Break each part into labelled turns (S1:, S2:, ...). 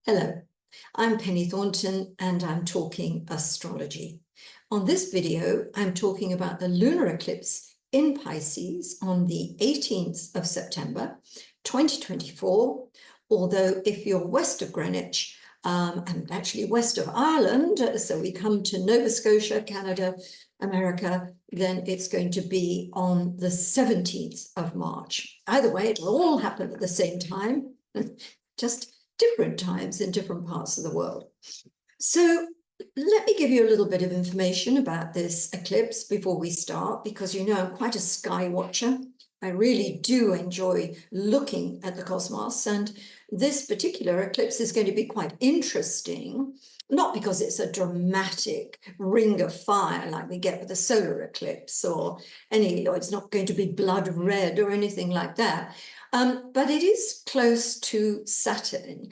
S1: Hello, I'm Penny Thornton and I'm talking astrology. On this video, I'm talking about the lunar eclipse in Pisces on the 18th of September 2024. Although if you're west of Greenwich, and actually west of Ireland, so we come to Nova Scotia, Canada, America, then it's going to be on the 17th of March. Either way, it will all happen at the same time, just different times in different parts of the world. So let me give you a little bit of information about this eclipse before we start, because you know I'm quite a sky watcher. I really do enjoy looking at the cosmos, and this particular eclipse is going to be quite interesting, not because it's a dramatic ring of fire like we get with a solar eclipse or it's not going to be blood red or anything like that. But it is close to Saturn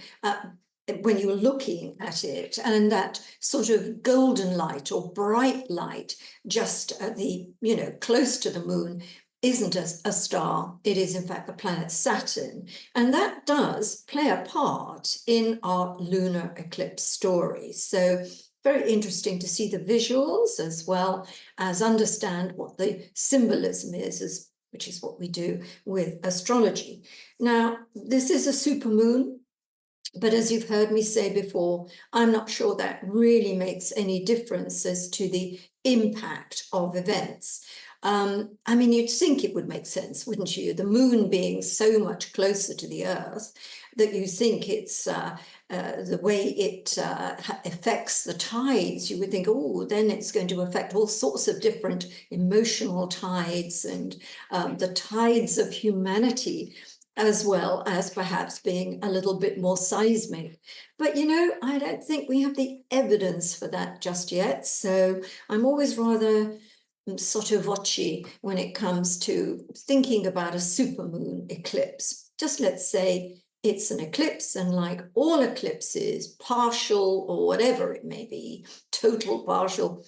S1: when you're looking at it, and that sort of golden light or bright light just at the, close to the moon isn't a star. It is, in fact, the planet Saturn. And that does play a part in our lunar eclipse story. So very interesting to see the visuals as well as understand what the symbolism is, which is what we do with astrology. Now, this is a supermoon, but as you've heard me say before, I'm not sure that really makes any difference as to the impact of events. I mean, you'd think it would make sense, wouldn't you? The moon being so much closer to the Earth that you think it's the way it affects the tides. You would think, oh, then it's going to affect all sorts of different emotional tides and the tides of humanity, as well as perhaps being a little bit more seismic. But, I don't think we have the evidence for that just yet. So I'm always rather sotto voce when it comes to thinking about a supermoon eclipse. Just let's say it's an eclipse, and like all eclipses, partial or whatever it may be, total, partial,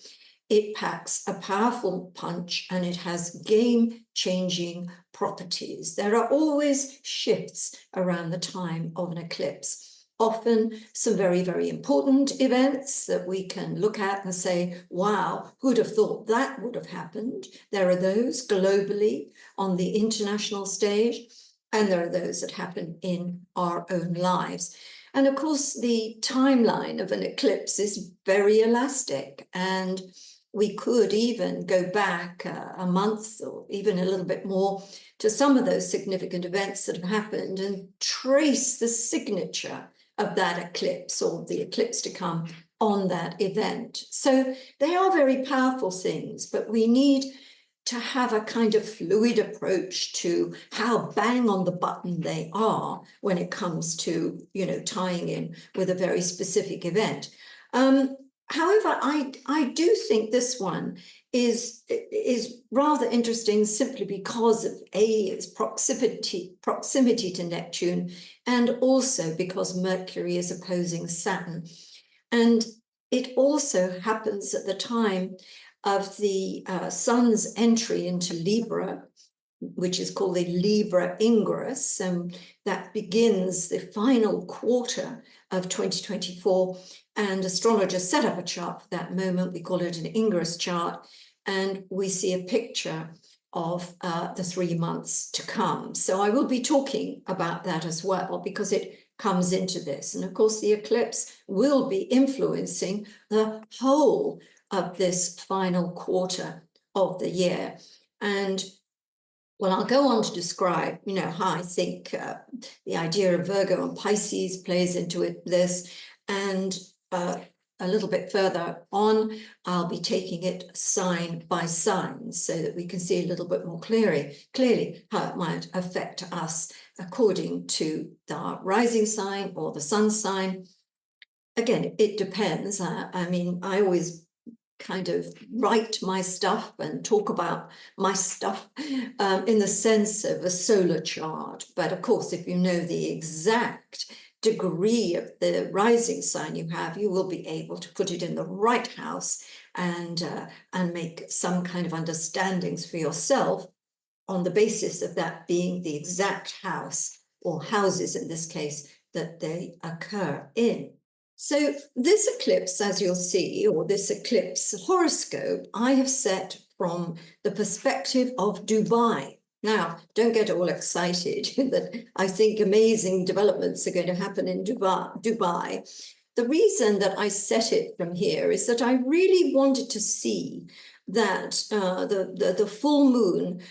S1: it packs a powerful punch and it has game-changing properties. There are always shifts around the time of an eclipse. Often some very, very important events that we can look at and say, wow, who'd have thought that would have happened? There are those globally on the international stage, and there are those that happen in our own lives. And of course, the timeline of an eclipse is very elastic, and we could even go back a month or even a little bit more to some of those significant events that have happened and trace the signature of that eclipse or the eclipse to come on that event. So they are very powerful things, but we need to have a kind of fluid approach to how bang on the button they are when it comes to, tying in with a very specific event. However, I do think this one is rather interesting simply because of its proximity to Neptune, and also because Mercury is opposing Saturn. And it also happens at the time of the Sun's entry into Libra, which is called the Libra Ingress, and that begins the final quarter of 2024. And astrologers set up a chart for that moment. We call it an Ingress chart, and we see a picture of the 3 months to come. So I will be talking about that as well, because it comes into this. And of course, the eclipse will be influencing the whole of this final quarter of the year. And well, I'll go on to describe, how I think the idea of Virgo and Pisces plays into this. And a little bit further on, I'll be taking it sign by sign so that we can see a little bit more clearly how it might affect us according to the rising sign or the sun sign. Again, it depends. I mean, I always kind of write my stuff and talk about my stuff in the sense of a solar chart. But of course, if you know the exact degree of the rising sign you have, you will be able to put it in the right house and make some kind of understandings for yourself on the basis of that being the exact house, or houses in this case, that they occur in. So this eclipse, as you'll see, or this eclipse horoscope, I have set from the perspective of Dubai. Now, don't get all excited that I think amazing developments are going to happen in Dubai. The reason that I set it from here is that I really wanted to see that the full moon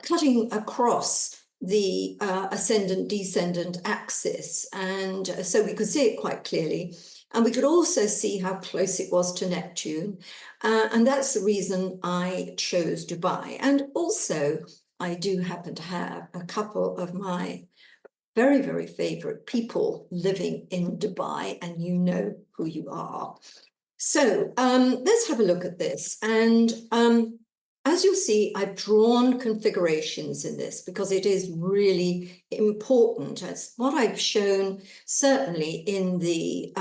S1: cutting across the ascendant-descendant axis, and so we could see it quite clearly. And we could also see how close it was to Neptune. And that's the reason I chose Dubai. And also, I do happen to have a couple of my very, very favorite people living in Dubai, and you know who you are. So let's have a look at this. And as you'll see, I've drawn configurations in this because it is really important. As what I've shown certainly in the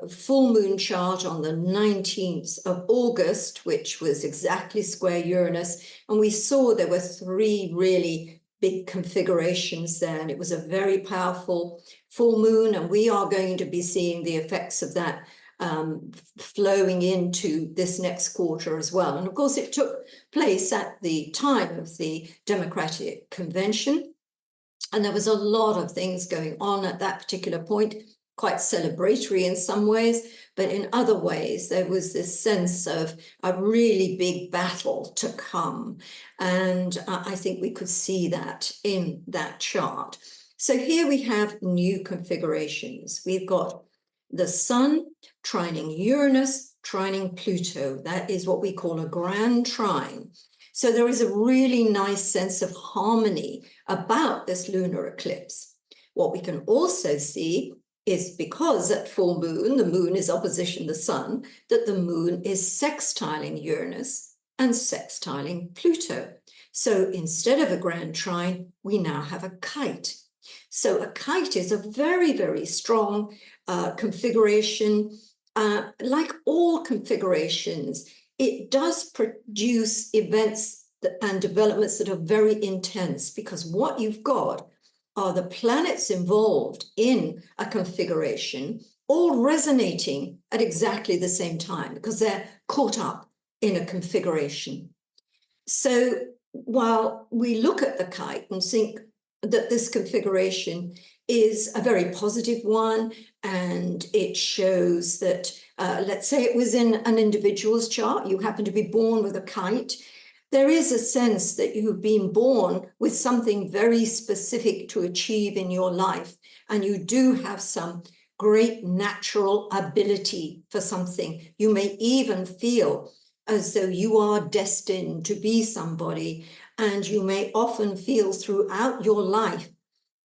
S1: full moon chart on the 19th of August, which was exactly square Uranus. And we saw there were 3 really big configurations there, and it was a very powerful full moon, and we are going to be seeing the effects of that flowing into this next quarter as well. And of course, it took place at the time of the Democratic Convention, and there was a lot of things going on at that particular point, quite celebratory in some ways, but in other ways, there was this sense of a really big battle to come. And I think we could see that in that chart. So here we have new configurations. We've got the Sun trining Uranus, trining Pluto. That is what we call a grand trine. So there is a really nice sense of harmony about this lunar eclipse. What we can also see is because at full moon, the moon is opposition the sun, that the moon is sextiling Uranus and sextiling Pluto. So instead of a grand trine, we now have a kite. So a kite is a very, very strong configuration. Like all configurations, it does produce events and developments that are very intense, because what you've got are the planets involved in a configuration all resonating at exactly the same time, because they're caught up in a configuration. So while we look at the kite and think that this configuration is a very positive one, and it shows that, let's say it was in an individual's chart, you happen to be born with a kite, there is a sense that you've been born with something very specific to achieve in your life, and you do have some great natural ability for something. You may even feel as though you are destined to be somebody, and you may often feel throughout your life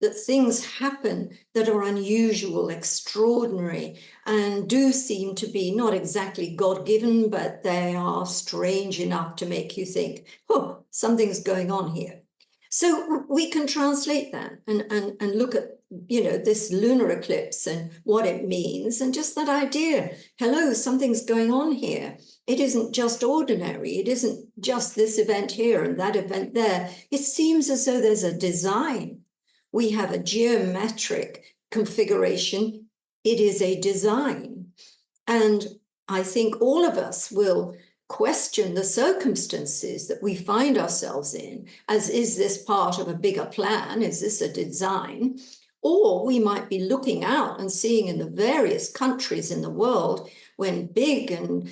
S1: that things happen that are unusual, extraordinary, and do seem to be not exactly God-given, but they are strange enough to make you think, oh, something's going on here. So we can translate that and look at, you know, this lunar eclipse and what it means, and just that idea, hello, something's going on here. It isn't just ordinary. It isn't just this event here and that event there. It seems as though there's a design. We have a geometric configuration. It is a design. And I think all of us will question the circumstances that we find ourselves in, as is this part of a bigger plan? Is this a design? Or we might be looking out and seeing in the various countries in the world, when big and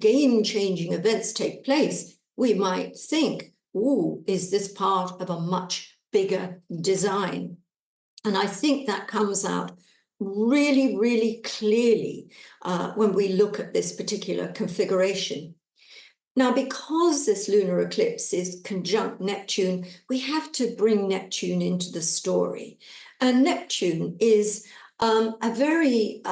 S1: game-changing events take place, we might think, ooh, is this part of a much bigger design? And I think that comes out really, really clearly when we look at this particular configuration. Now, because this lunar eclipse is conjunct Neptune, we have to bring Neptune into the story. And Neptune is a very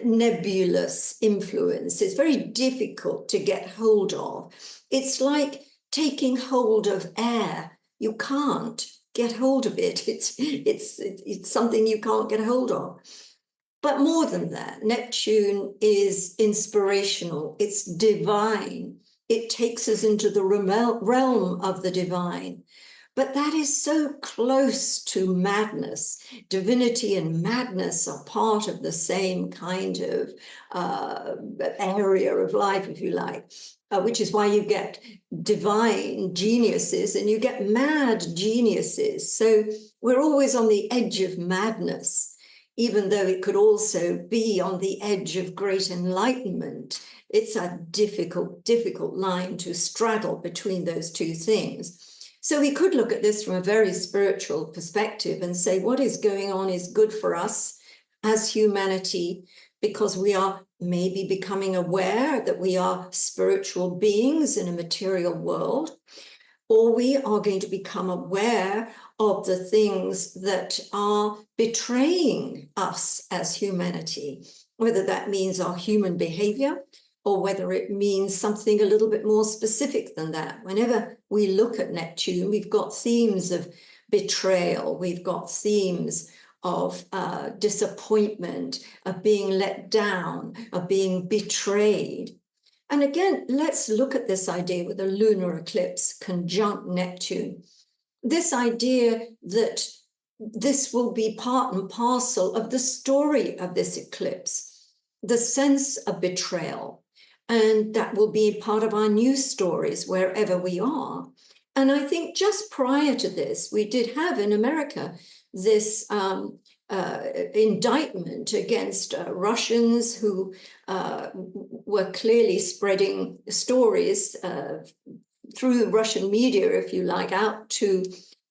S1: nebulous influence. It's very difficult to get hold of. It's like taking hold of air. You can't get hold of it. It's something you can't get hold of. But more than that, Neptune is inspirational. It's divine. It takes us into the realm of the divine. But that is so close to madness. Divinity and madness are part of the same kind of area of life, if you like, which is why you get divine geniuses and you get mad geniuses. So we're always on the edge of madness, even though it could also be on the edge of great enlightenment. It's a difficult, difficult line to straddle between those two things. So we could look at this from a very spiritual perspective and say what is going on is good for us as humanity, because we are maybe becoming aware that we are spiritual beings in a material world, or we are going to become aware of the things that are betraying us as humanity, whether that means our human behavior, or whether it means something a little bit more specific than that. Whenever we look at Neptune, we've got themes of betrayal, we've got themes of disappointment, of being let down, of being betrayed. And again, let's look at this idea with a lunar eclipse conjunct Neptune. This idea that this will be part and parcel of the story of this eclipse, the sense of betrayal. And that will be part of our news stories wherever we are. And I think just prior to this, we did have in America this indictment against Russians who were clearly spreading stories through the Russian media, if you like, out to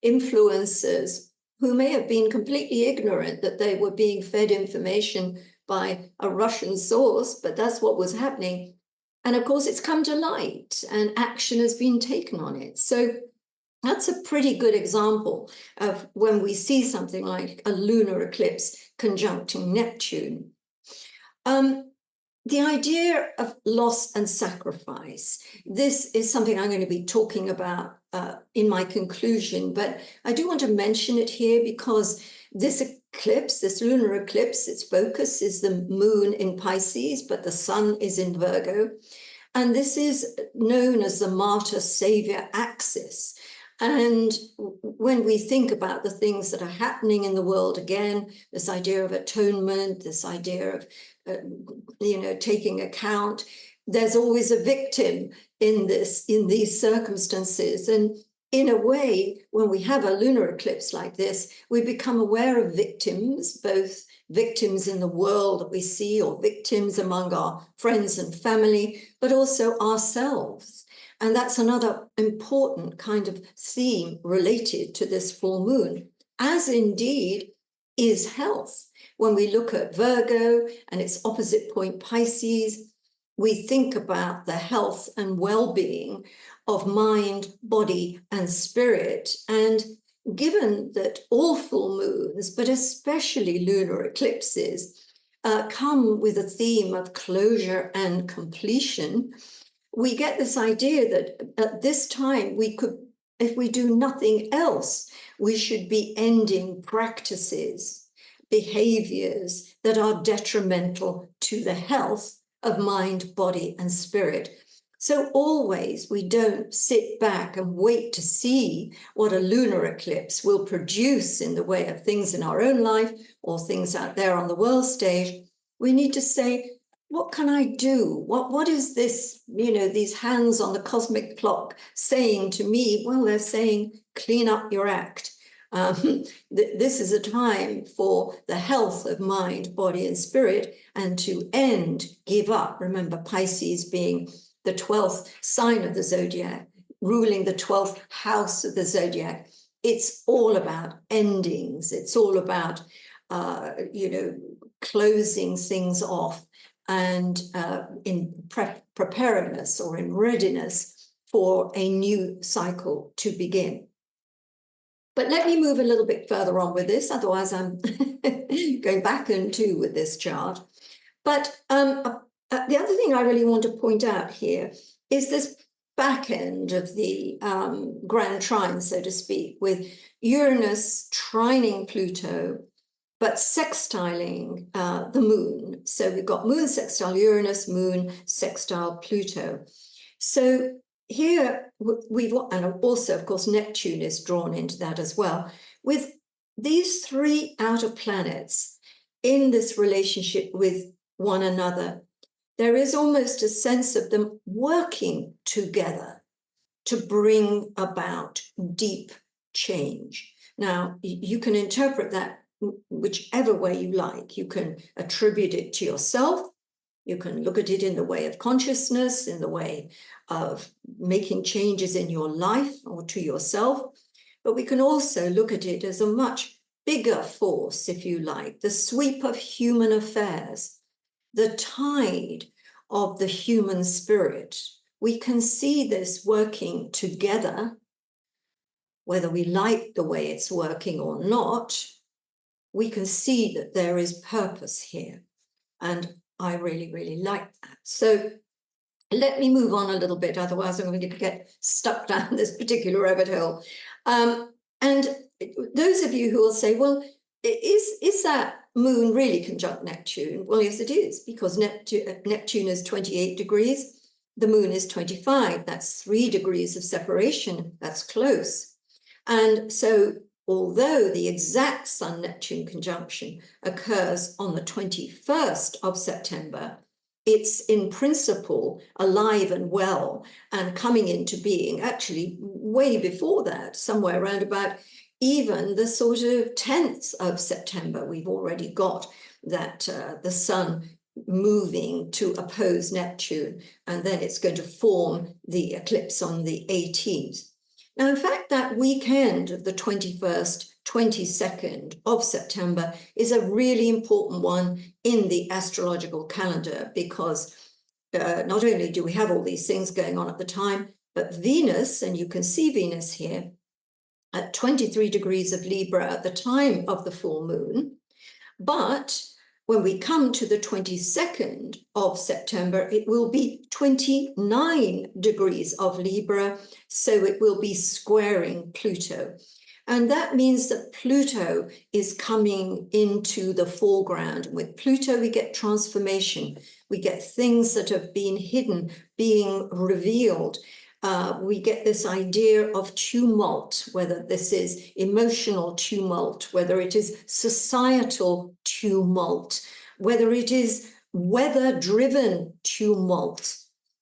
S1: influencers who may have been completely ignorant that they were being fed information by a Russian source, but that's what was happening. And of course, it's come to light and action has been taken on it. So that's a pretty good example of when we see something like a lunar eclipse conjuncting Neptune. The idea of loss and sacrifice. This is something I'm going to be talking about in my conclusion, but I do want to mention it here because this eclipse, this lunar eclipse, its focus is the moon in Pisces, but the sun is in Virgo. And this is known as the martyr-savior axis. And when we think about the things that are happening in the world, again, this idea of atonement, this idea of, taking account, there's always a victim in these circumstances. And in a way, when we have a lunar eclipse like this, we become aware of victims, both victims in the world that we see or victims among our friends and family, but also ourselves. And that's another important kind of theme related to this full moon, as indeed is health. When we look at Virgo and its opposite point Pisces, we think about the health and well-being of mind, body, and spirit. And given that all full moons, but especially lunar eclipses, come with a theme of closure and completion, we get this idea that at this time we could, if we do nothing else, we should be ending practices, behaviors that are detrimental to the health of mind, body, and spirit. So always we don't sit back and wait to see what a lunar eclipse will produce in the way of things in our own life or things out there on the world stage. We need to say, what can I do? What is this, these hands on the cosmic clock saying to me? Well, they're saying, clean up your act. This is a time for the health of mind, body, and spirit, and to end, give up. Remember, Pisces being the 12th sign of the zodiac, ruling the 12th house of the zodiac. It's all about endings. It's all about, closing things off and in preparedness or in readiness for a new cycle to begin. But let me move a little bit further on with this, otherwise I'm going back and two with this chart. But the other thing I really want to point out here is this back end of the grand trine, so to speak, with Uranus trining Pluto, but sextiling the moon. So we've got moon sextile Uranus, moon sextile Pluto. So here we've, and also, of course, Neptune is drawn into that as well, with these three outer planets in this relationship with one another. There is almost a sense of them working together to bring about deep change. Now, you can interpret that whichever way you like. You can attribute it to yourself. You can look at it in the way of consciousness, in the way of making changes in your life or to yourself. But we can also look at it as a much bigger force, if you like, the sweep of human affairs, the tide of the human spirit. We can see this working together, whether we like the way it's working or not. We can see that there is purpose here. And I really, really like that. So let me move on a little bit, otherwise I'm going to get stuck down this particular rabbit hole. And those of you who will say, well, is that moon really conjunct Neptune? Well, yes, it is, because Neptune is 28 degrees. The moon is 25. That's 3 degrees of separation. That's close. And so although the exact Sun-Neptune conjunction occurs on the 21st of September, it's in principle alive and well and coming into being actually way before that, somewhere around about even the sort of 10th of September. We've already got that the Sun moving to oppose Neptune, and then it's going to form the eclipse on the 18th. Now, in fact, that weekend of the 21st, 22nd of September is a really important one in the astrological calendar, because not only do we have all these things going on at the time, but Venus, and you can see Venus here, at 23 degrees of Libra at the time of the full moon. But when we come to the 22nd of September, it will be 29 degrees of Libra, so it will be squaring Pluto. And that means that Pluto is coming into the foreground. With Pluto, we get transformation. We get things that have been hidden being revealed. We get this idea of tumult, whether this is emotional tumult, whether it is societal tumult, whether it is weather-driven tumult.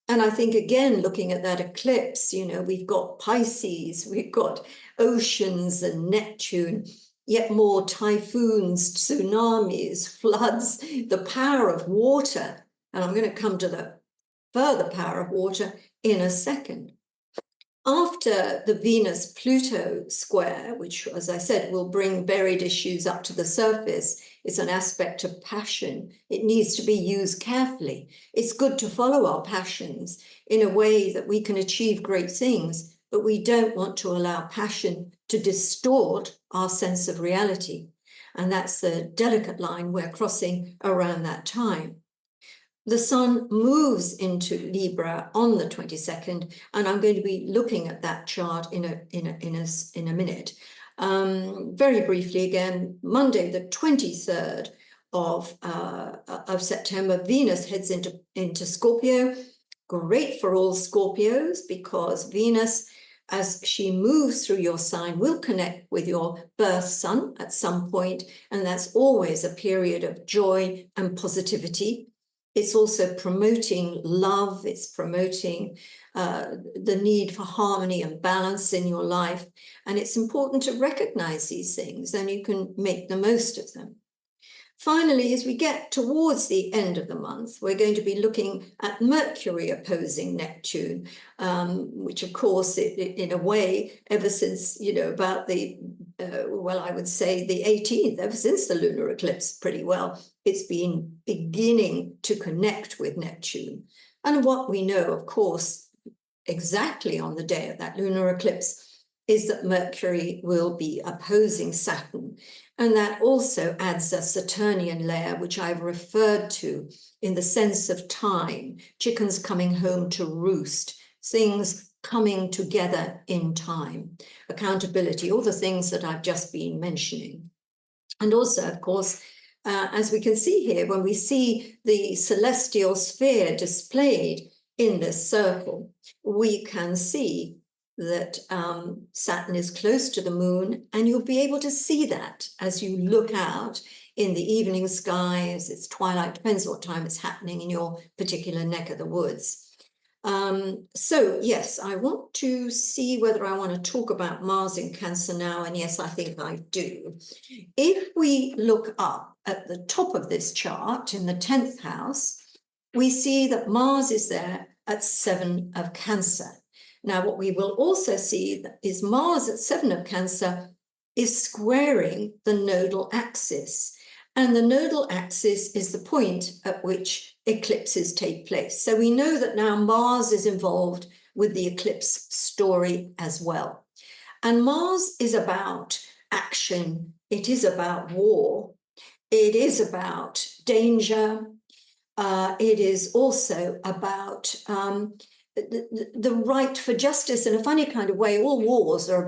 S1: And I think, again, looking at that eclipse, you know, we've got Pisces, we've got oceans and Neptune, yet more typhoons, tsunamis, floods, the power of water. And I'm going to come to the further power of water in a second. After the Venus-Pluto square, which, as I said, will bring buried issues up to the surface, is an aspect of passion. It needs to be used carefully. It's good to follow our passions in a way that we can achieve great things, but we don't want to allow passion to distort our sense of reality. And that's the delicate line we're crossing around that time. The Sun moves into Libra on the 22nd, and I'm going to be looking at that chart in a minute. Very briefly again, Monday, the 23rd of September, Venus heads into Scorpio. Great for all Scorpios, because Venus, as she moves through your sign, will connect with your birth sun at some point, and that's always a period of joy and positivity. It's also promoting love. It's promoting the need for harmony and balance in your life. And it's important to recognize these things, and you can make the most of them. Finally, as we get towards the end of the month, we're going to be looking at Mercury opposing Neptune, which, of course, in a way, ever since, you know, about the, well, I would say the 18th, ever since the lunar eclipse pretty well, it's been beginning to connect with Neptune. And what we know, of course, exactly on the day of that lunar eclipse is that Mercury will be opposing Saturn. And that also adds a Saturnian layer, which I've referred to in the sense of time, chickens coming home to roost, things coming together in time, accountability, all the things that I've just been mentioning. And also, of course, as we can see here, when we see the celestial sphere displayed in this circle, we can see that Saturn is close to the moon, and you'll be able to see that as you look out in the evening sky, as it's twilight, depends what time it's happening in your particular neck of the woods. So yes, I want to see whether I want to talk about Mars in Cancer now, and yes, I think I do. If we look up at the top of this chart in the 10th house, we see that Mars is there at 7 of Cancer. Now, what we will also see is Mars at 7 of Cancer is squaring the nodal axis. And the nodal axis is the point at which eclipses take place. So we know that now Mars is involved with the eclipse story as well. And Mars is about action. It is about war. It is about danger. It is also about the right for justice. In a funny kind of way, all wars are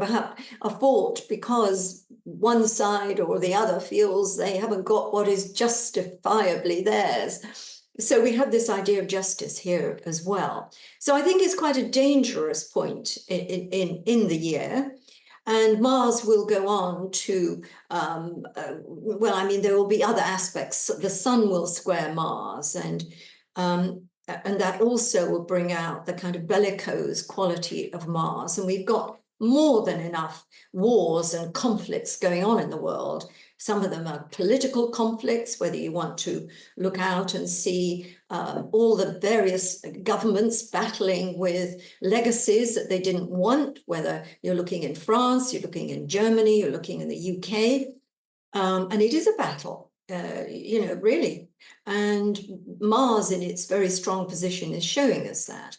S1: fought because one side or the other feels they haven't got what is justifiably theirs. So we have this idea of justice here as well. So I think it's quite a dangerous point in the year. And Mars will go on to, well, I mean, there will be other aspects. The sun will square Mars, and that also will bring out the kind of bellicose quality of Mars. And we've got more than enough wars and conflicts going on in the world. Some of them are political conflicts, whether you want to look out and see all the various governments battling with legacies that they didn't want, whether you're looking in France, you're looking in Germany, you're looking in the UK. And it is a battle, you know, really. And Mars in its very strong position is showing us that.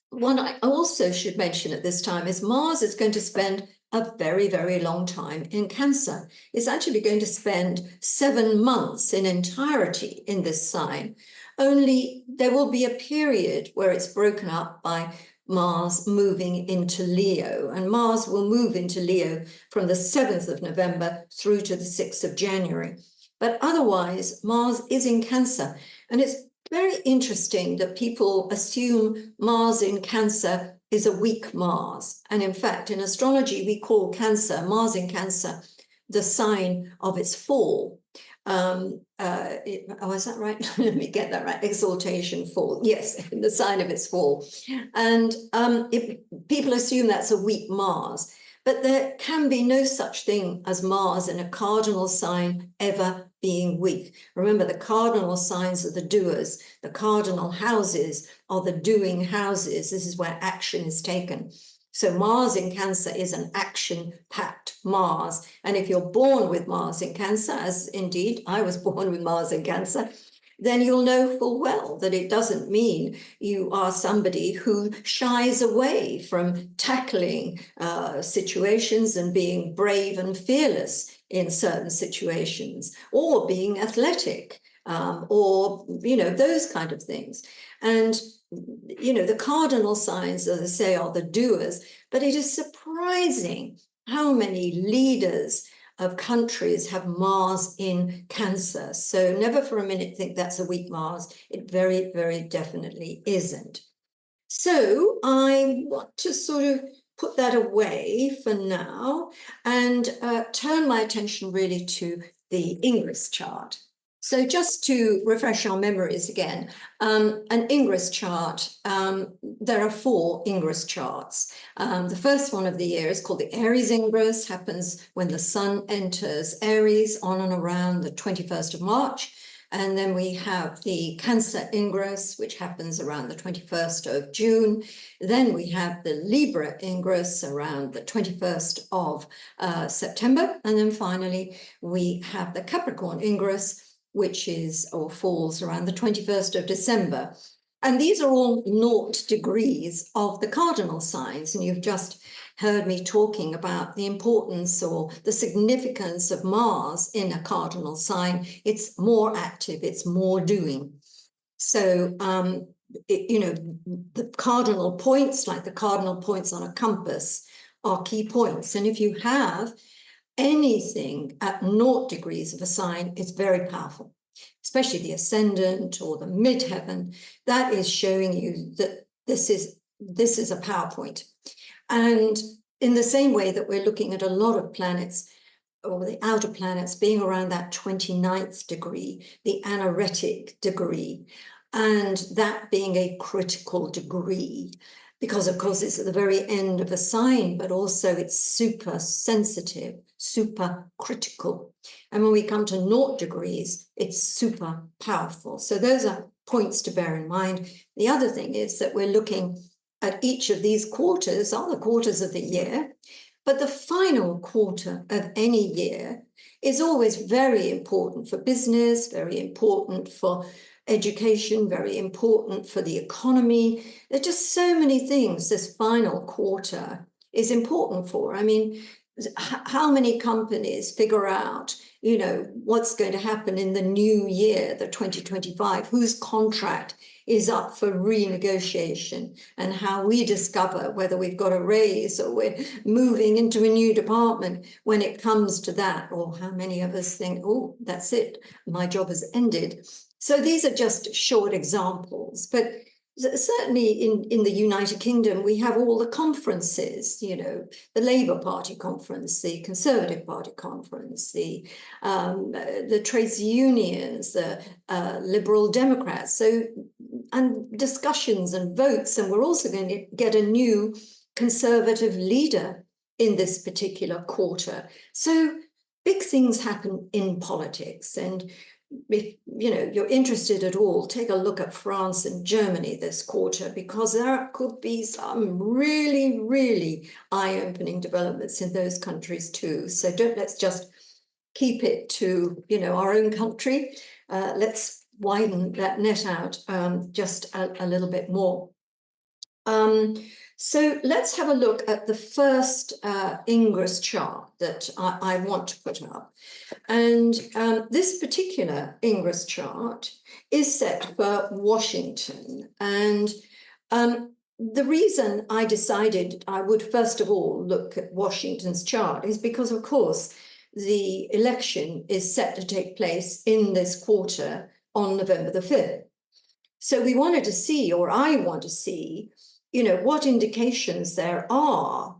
S1: What I also should mention at this time is Mars is going to spend a very, very long time in Cancer. It's actually going to spend 7 months in entirety in this sign. Only there will be a period where it's broken up by Mars moving into Leo, and Mars will move into Leo from the 7th of November through to the 6th of January. But otherwise, Mars is in Cancer, and it's very interesting that people assume Mars in Cancer is a weak Mars. And in fact, in astrology, we call Cancer, Mars in Cancer, the sign of its fall. Oh, is that right? Let me get that right. Exaltation, fall. Yes, the sign of its fall. And people assume that's a weak Mars. But there can be no such thing as Mars in a cardinal sign ever being weak. Remember, the cardinal signs are the doers. The cardinal houses are the doing houses. This is where action is taken. So Mars in Cancer is an action-packed Mars. And if you're born with Mars in Cancer, as indeed I was born with Mars in Cancer, then you'll know full well that it doesn't mean you are somebody who shies away from tackling situations and being brave and fearless in certain situations, or being athletic, or, you know, those kind of things. And, you know, the cardinal signs, as I say, are the doers, but it is surprising how many leaders of countries have Mars in Cancer. So never for a minute think that's a weak Mars. It very, very definitely isn't. So I want to sort of put that away for now and turn my attention really to the Ingress chart. So just to refresh our memories again, an Ingress chart, there are 4 Ingress charts. The first one of the year is called the Aries Ingress, happens when the sun enters Aries on and around the 21st of March. And then we have the Cancer Ingress, which happens around the 21st of June. Then we have the Libra Ingress around the 21st of September. And then finally, we have the Capricorn Ingress, which is or falls around the 21st of December. And these are all 0 degrees of the cardinal signs. And you've just heard me talking about the importance or the significance of Mars in a cardinal sign. It's more active, it's more doing. So, you know, the cardinal points, like the cardinal points on a compass, are key points. And if you have anything at 0 degrees of a sign, it's very powerful. especially the ascendant or the midheaven, that is showing you that this is a PowerPoint. And in the same way that we're looking at a lot of planets, or the outer planets, being around that 29th degree, the anaretic degree, and that being a critical degree, because of course it's at the very end of a sign, but also it's super sensitive, super critical. And when we come to 0 degrees, it's super powerful. So those are points to bear in mind. The other thing is that we're looking at each of these quarters, are the quarters of the year, but the final quarter of any year is always very important for business, very important for education, very important for the economy. There are just so many things this final quarter is important for. I mean, how many companies figure out, you know, what's going to happen in the new year, the 2025, whose contract is up for renegotiation, and how we discover whether we've got a raise or we're moving into a new department when it comes to that, or how many of us think, oh, that's it, my job has ended. So these are just short examples, but certainly in the United Kingdom, we have all the conferences, you know, the Labour Party conference, the Conservative Party conference, the trades unions, the Liberal Democrats, so, and discussions and votes. And we're also going to get a new Conservative leader in this particular quarter. So big things happen in politics. And if you know you're interested at all, take a look at France and Germany this quarter, because there could be some really, really eye-opening developments in those countries too. So let's just keep it to, you know, our own country. Let's widen that net out just a little bit more. So let's have a look at the first Ingress chart that I want to put up. And this particular Ingress chart is set for Washington. And the reason I decided I would first of all look at Washington's chart is because, of course, the election is set to take place in this quarter on November the 5th. So we wanted to see, or I want to see, you know, what indications there are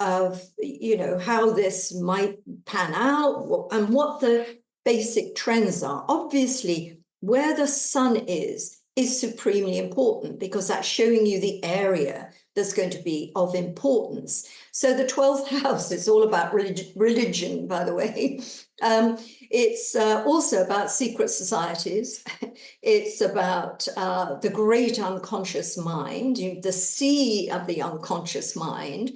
S1: of, you know, how this might pan out and what the basic trends are. Obviously, where the sun is supremely important, because that's showing you the area that's going to be of importance. So the 12th house is all about religion, by the way. It's also about secret societies. It's about the great unconscious mind, the sea of the unconscious mind.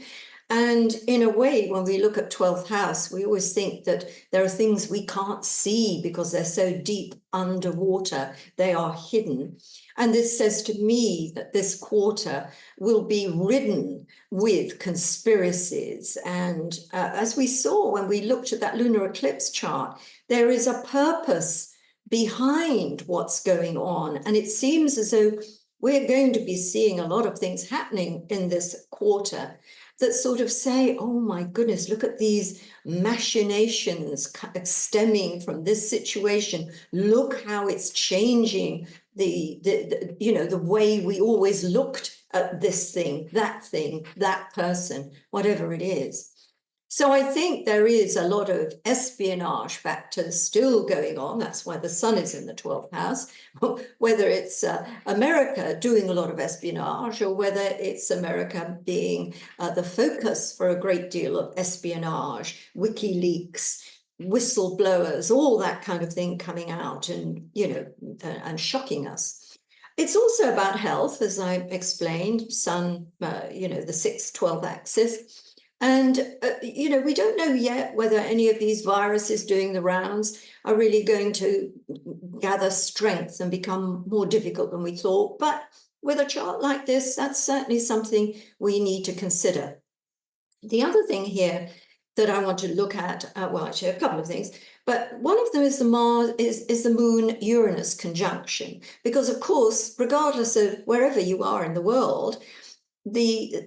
S1: And in a way, when we look at 12th house, we always think that there are things we can't see because they're so deep underwater, they are hidden. And this says to me that this quarter will be ridden with conspiracies. And as we saw when we looked at that lunar eclipse chart, there is a purpose behind what's going on. And it seems as though we're going to be seeing a lot of things happening in this quarter that sort of say, oh my goodness, look at these machinations stemming from this situation. Look how it's changing the you know, the way we always looked at this thing, that person, whatever it is. So I think there is a lot of espionage factors still going on. That's why the sun is in the 12th house, whether it's America doing a lot of espionage, or whether it's America being the focus for a great deal of espionage, WikiLeaks, whistleblowers, all that kind of thing coming out and, you know, and shocking us. It's also about health, as I explained, sun, you know, the 6-12 axis. And, you know, we don't know yet whether any of these viruses doing the rounds are really going to gather strength and become more difficult than we thought. But with a chart like this, that's certainly something we need to consider. The other thing here that I want to look at, well, actually a couple of things, but one of them is the Mars, is the Moon-Uranus conjunction. Because, of course, regardless of wherever you are in the world, the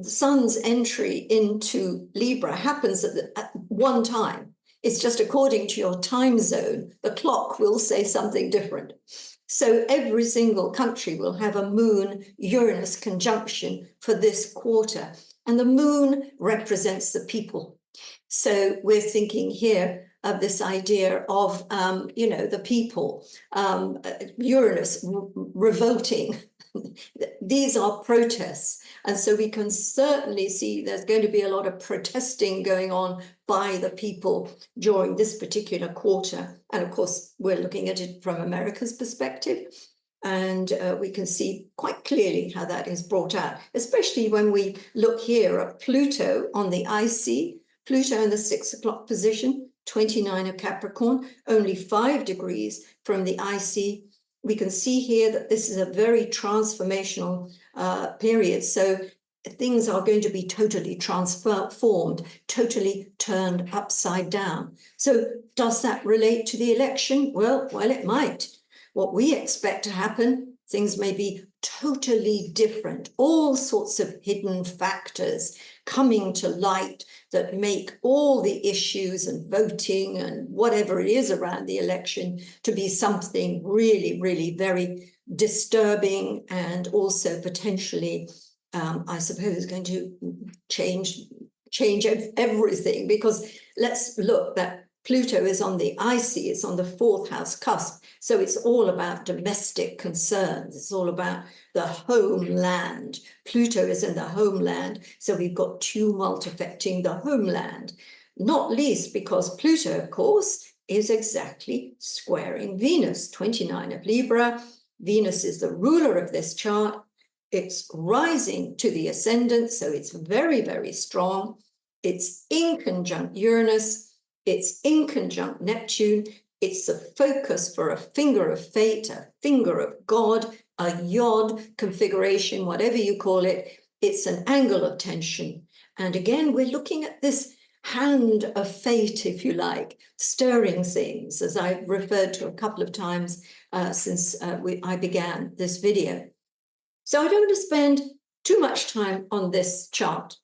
S1: sun's entry into Libra happens at one time. It's just according to your time zone, the clock will say something different. So every single country will have a Moon-Uranus conjunction for this quarter. And the moon represents the people. So we're thinking here of this idea of, the people, Uranus revolting. These are protests. And so we can certainly see there's going to be a lot of protesting going on by the people during this particular quarter. And of course, we're looking at it from America's perspective. And we can see quite clearly how that is brought out, especially when we look here at Pluto on the IC, Pluto in the 6 o'clock position, 29 of Capricorn, only 5 degrees from the IC. We can see here that this is a very transformational period. So things are going to be totally transformed, totally turned upside down. So does that relate to the election? Well, it might. What we expect to happen, things may be totally different. All sorts of hidden factors coming to light that make all the issues and voting and whatever it is around the election to be something really, really very disturbing and also potentially, I suppose, going to change everything. Because let's look that Pluto is on the IC, it's on the 4th house cusp. So it's all about domestic concerns. It's all about the homeland. Pluto is in the homeland. So we've got tumult affecting the homeland, not least because Pluto, of course, is exactly squaring Venus, 29 of Libra. Venus is the ruler of this chart. It's rising to the ascendant, so it's very, very strong. It's in conjunct Uranus. It's in conjunct Neptune. It's a focus for a finger of fate, a finger of God, a yod configuration, whatever you call it. It's an angle of tension. And again, we're looking at this hand of fate, if you like, stirring things, as I referred to a couple of times since I began this video. So I don't want to spend too much time on this chart.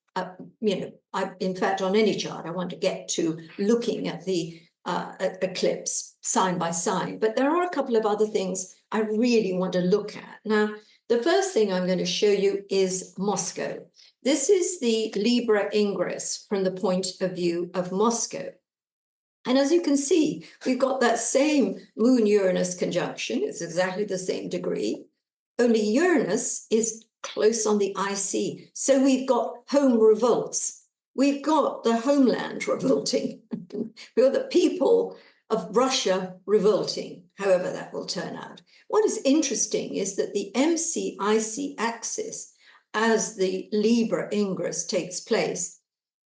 S1: In fact, on any chart, I want to get to looking at the eclipse sign by sign. But there are a couple of other things I really want to look at. Now, the first thing I'm going to show you is Moscow. This is the Libra Ingress from the point of view of Moscow. And as you can see, we've got that same Moon-Uranus conjunction. It's exactly the same degree. Only Uranus is close on the IC. So we've got home revolts. We've got the homeland revolting. We've got the people of Russia revolting, however that will turn out. What is interesting is that the MC-IC axis, as the Libra Ingress takes place,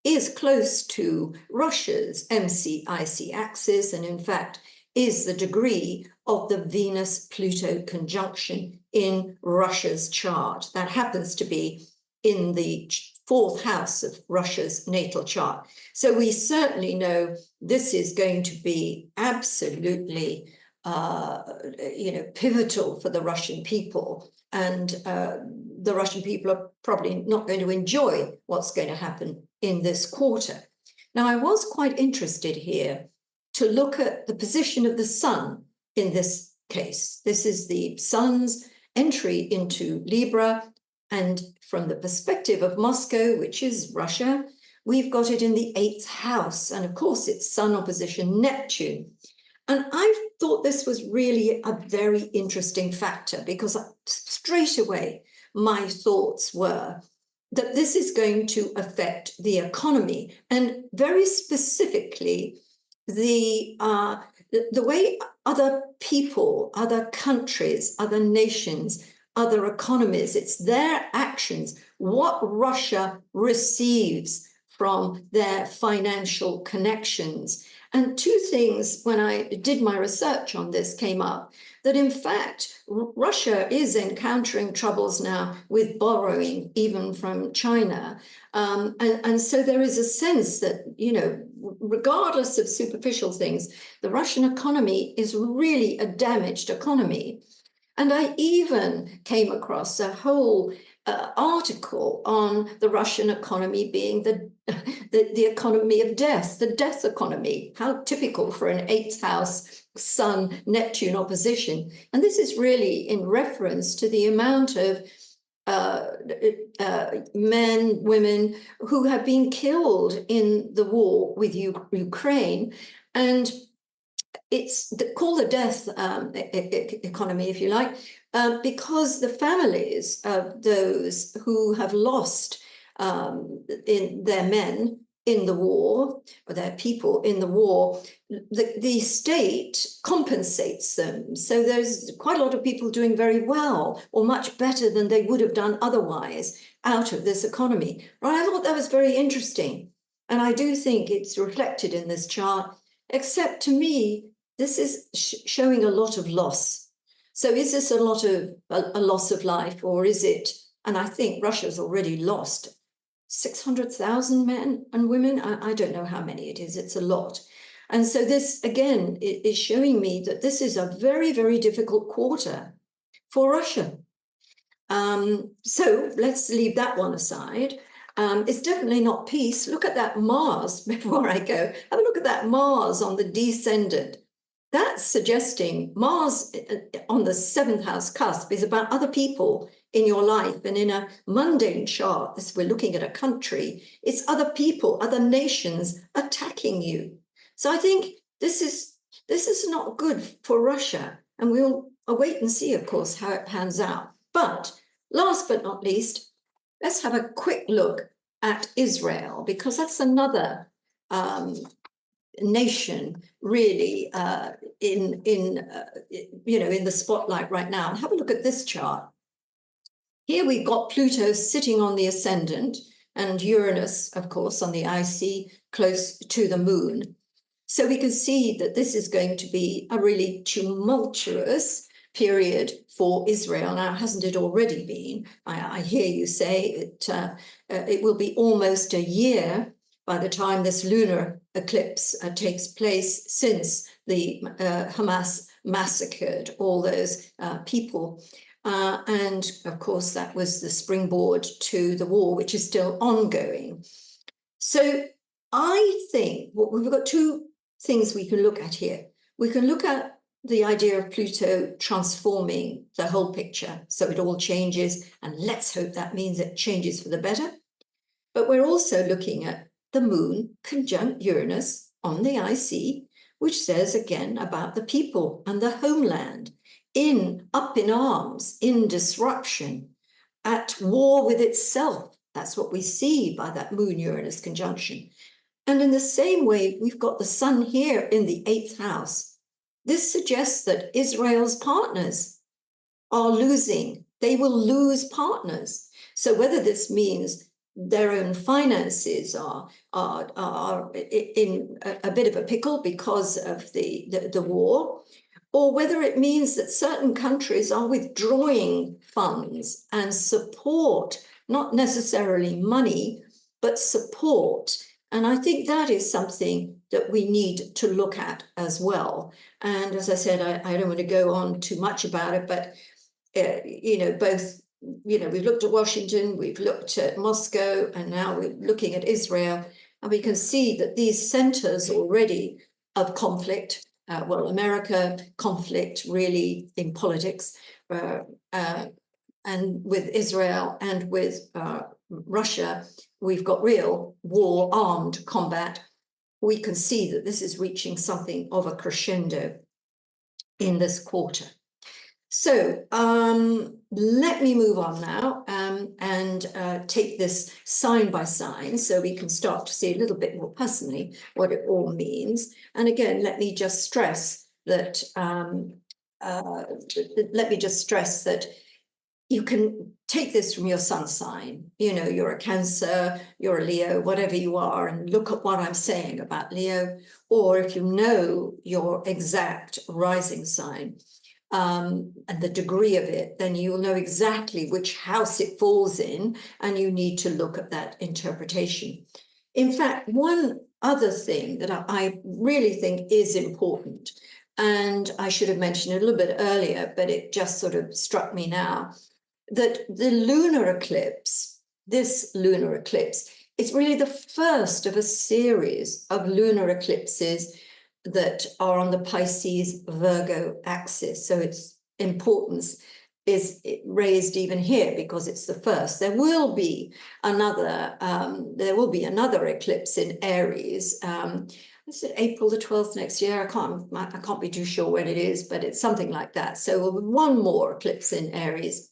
S1: is close to Russia's MC-IC axis, and in fact is the degree of the Venus-Pluto conjunction in Russia's chart. That happens to be in the 4th house of Russia's natal chart. So we certainly know this is going to be absolutely, pivotal for the Russian people. And the Russian people are probably not going to enjoy what's going to happen in this quarter. Now, I was quite interested here to look at the position of the sun in this case. This is the sun's entry into Libra, and from the perspective of Moscow, which is Russia, we've got it in the 8th house, and of course it's sun opposition Neptune. And I thought this was really a very interesting factor, because straight away my thoughts were that this is going to affect the economy, and very specifically the way other people, other countries, other nations, other economies, it's their actions, what Russia receives from their financial connections. And 2 things, when I did my research on this, came up, that in fact, Russia is encountering troubles now with borrowing, even from China. And so there is a sense that, regardless of superficial things, the Russian economy is really a damaged economy. And I even came across a whole article on the Russian economy being the economy of death, the death economy. How typical for an 8th house Sun Neptune opposition. And this is really in reference to the amount of men, women who have been killed in the war with Ukraine. And it's called the death economy, if you like, because the families of those who have lost in their men in the war, or their people in the war, the state compensates them. So there's quite a lot of people doing very well, or much better than they would have done otherwise, out of this economy. Right? I thought that was very interesting. And I do think it's reflected in this chart, except to me, this is showing a lot of loss. So is this a lot of a loss of life, or is it, and I think Russia's already lost 600,000 men and women. I don't know how many it is. It's a lot. And so this, again, is showing me that this is a very, very difficult quarter for Russia. So let's leave that one aside. It's definitely not peace. Look at that Mars before I go. Have a look at that Mars on the descendant. That's suggesting Mars on the 7th house cusp is about other people in your life. And in a mundane chart, as we're looking at a country, it's other people, other nations attacking you. So I think this is not good for Russia. And we'll wait and see, of course, how it pans out. But last but not least, let's have a quick look at Israel, because that's another nation really in the spotlight right now. And have a look at this chart. Here we've got Pluto sitting on the ascendant, and Uranus, of course, on the IC close to the moon. So we can see that this is going to be a really tumultuous period for Israel. Now, hasn't it already been? I hear you say it will be almost a year by the time this lunar eclipse takes place, since the Hamas massacred all those people. And of course, that was the springboard to the war, which is still ongoing. So I think we've got two things we can look at here. We can look at the idea of Pluto transforming the whole picture, so it all changes, and let's hope that means it changes for the better. But we're also looking at the moon conjunct Uranus on the IC, which says again about the people and the homeland, up in arms, in disruption, at war with itself. That's what we see by that moon-Uranus conjunction. And in the same way, we've got the sun here in the 8th house. This suggests that Israel's partners are losing. They will lose partners. So whether this means their own finances are in a bit of a pickle because of the war, or whether it means that certain countries are withdrawing funds and support, not necessarily money, but support. And I think that is something that we need to look at as well. And as I said, I don't want to go on too much about it, but, we've looked at Washington, we've looked at Moscow, and now we're looking at Israel. And we can see that these centers already of conflict, America, conflict really in politics, and with Israel and with Russia, we've got real war, armed combat. We can see that this is reaching something of a crescendo in this quarter. So let me move on now and take this sign by sign, so we can start to see a little bit more personally what it all means. And again, let me just stress that you can take this from your sun sign. You're a Cancer, you're a Leo, whatever you are, and look at what I'm saying about Leo. Or if you know your exact rising sign, and the degree of it, then you will know exactly which house it falls in, and you need to look at that interpretation. In fact, one other thing that I really think is important, and I should have mentioned it a little bit earlier, but it just sort of struck me now, that the lunar eclipse, this lunar eclipse, is really the first of a series of lunar eclipses that are on the Pisces-Virgo axis. So its importance is raised even here because it's the first. There will be another eclipse in Aries. Is it April the 12th next year? I can't be too sure when it is, but it's something like that. So one more eclipse in Aries.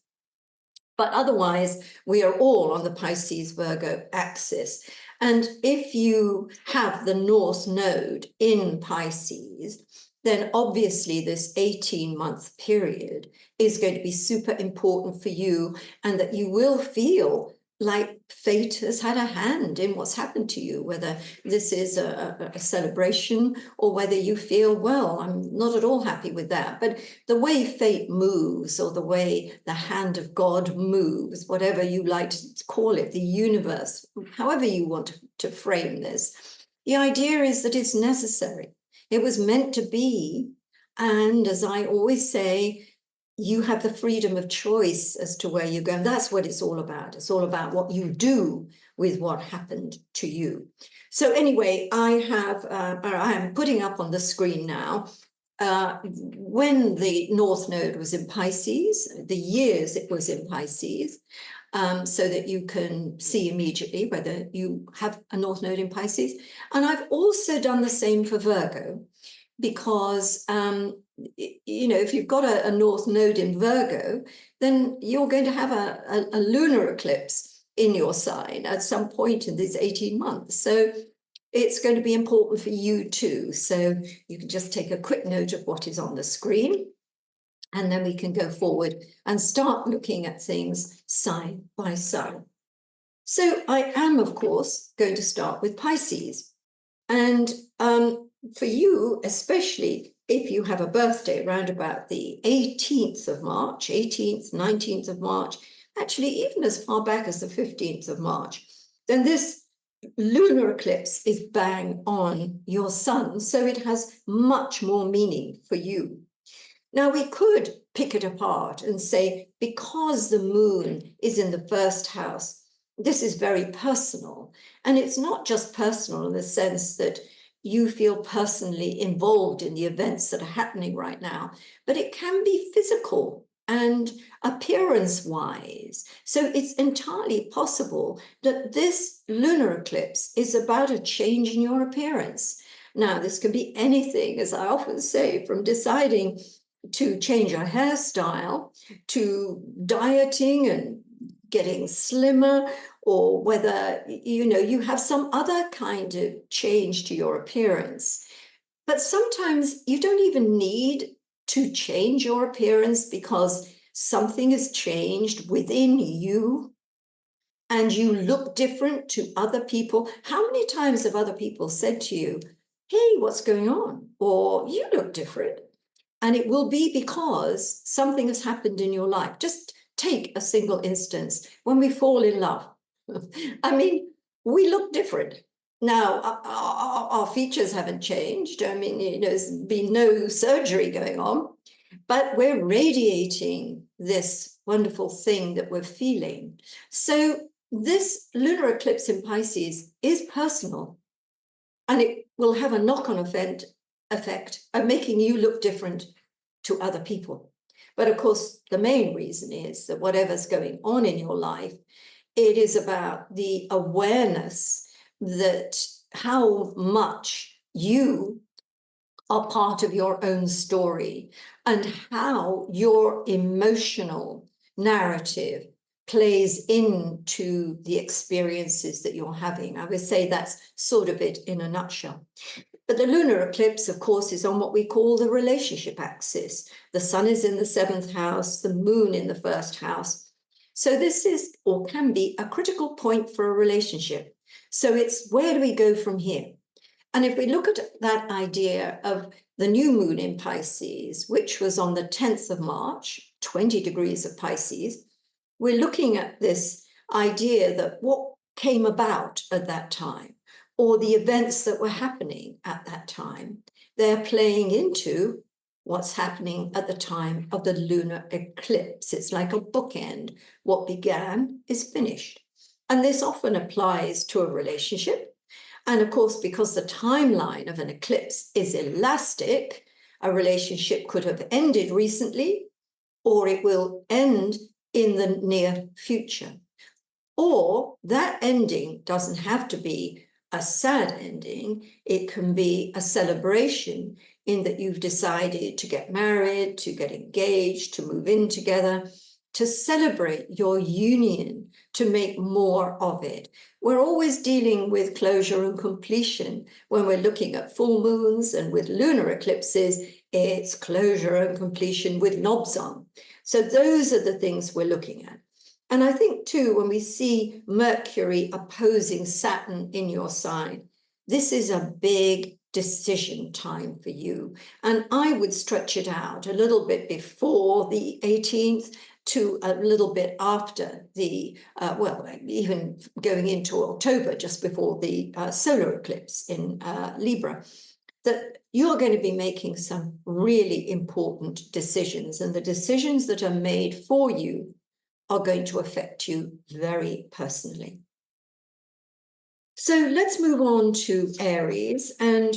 S1: But otherwise, we are all on the Pisces-Virgo axis. And if you have the North Node in Pisces, then obviously this 18-month period is going to be super important for you, and that you will feel like fate has had a hand in what's happened to you, whether this is a celebration or whether you feel, well, I'm not at all happy with that. But the way fate moves, or the way the hand of God moves, whatever you like to call it, the universe, however you want to frame this, the idea is that it's necessary. It was meant to be. And as I always say, you have the freedom of choice as to where you go. And that's what it's all about. It's all about what you do with what happened to you. So anyway, I am putting up on the screen now when the North Node was in Pisces, the years it was in Pisces, so that you can see immediately whether you have a North Node in Pisces. And I've also done the same for Virgo, because if you've got a North Node in Virgo, then you're going to have a lunar eclipse in your sign at some point in these 18 months. So it's going to be important for you too. So you can just take a quick note of what is on the screen, and then we can go forward and start looking at things side by side. So I am, of course, going to start with Pisces. And for you, especially if you have a birthday around about the 18th of March, 18th, 19th of March, actually even as far back as the 15th of March, then this lunar eclipse is bang on your sun. So it has much more meaning for you. Now, we could pick it apart and say, because the moon is in the first house, this is very personal. And it's not just personal in the sense that you feel personally involved in the events that are happening right now, but it can be physical and appearance-wise. So it's entirely possible that this lunar eclipse is about a change in your appearance. Now, this can be anything, as I often say, from deciding to change your hairstyle, to dieting and getting slimmer, or whether you have some other kind of change to your appearance. But sometimes you don't even need to change your appearance, because something has changed within you and you look different to other people. How many times have other people said to you, hey, what's going on? Or you look different. And it will be because something has happened in your life. Just take a single instance. When we fall in love, I mean, we look different. Now, our features haven't changed. I mean, there's been no surgery going on, but we're radiating this wonderful thing that we're feeling. So this lunar eclipse in Pisces is personal, and it will have a knock-on effect of making you look different to other people. But of course, the main reason is that whatever's going on in your life, it is about the awareness that how much you are part of your own story, and how your emotional narrative plays into the experiences that you're having. I would say that's sort of it in a nutshell. But the lunar eclipse, of course, is on what we call the relationship axis. The sun is in the 7th house, the moon in the 1st house. So this is, or can be, a critical point for a relationship. So it's, where do we go from here? And if we look at that idea of the new moon in Pisces, which was on the 10th of March, 20 degrees of Pisces, we're looking at this idea that what came about at that time, or the events that were happening at that time, they're playing into what's happening at the time of the lunar eclipse. It's like a bookend. What began is finished. And this often applies to a relationship. And of course, because the timeline of an eclipse is elastic, a relationship could have ended recently, or it will end in the near future. Or that ending doesn't have to be a sad ending. It can be a celebration in that you've decided to get married, to get engaged, to move in together, to celebrate your union, to make more of it. We're always dealing with closure and completion. When we're looking at full moons and with lunar eclipses, it's closure and completion with knobs on. So those are the things we're looking at. And I think, too, when we see Mercury opposing Saturn in your sign, this is a big decision time for you. And I would stretch it out a little bit before the 18th to a little bit after the, well, even going into October, just before the solar eclipse in Libra, that you're going to be making some really important decisions. And the decisions that are made for you are going to affect you very personally. So let's move on to Aries. And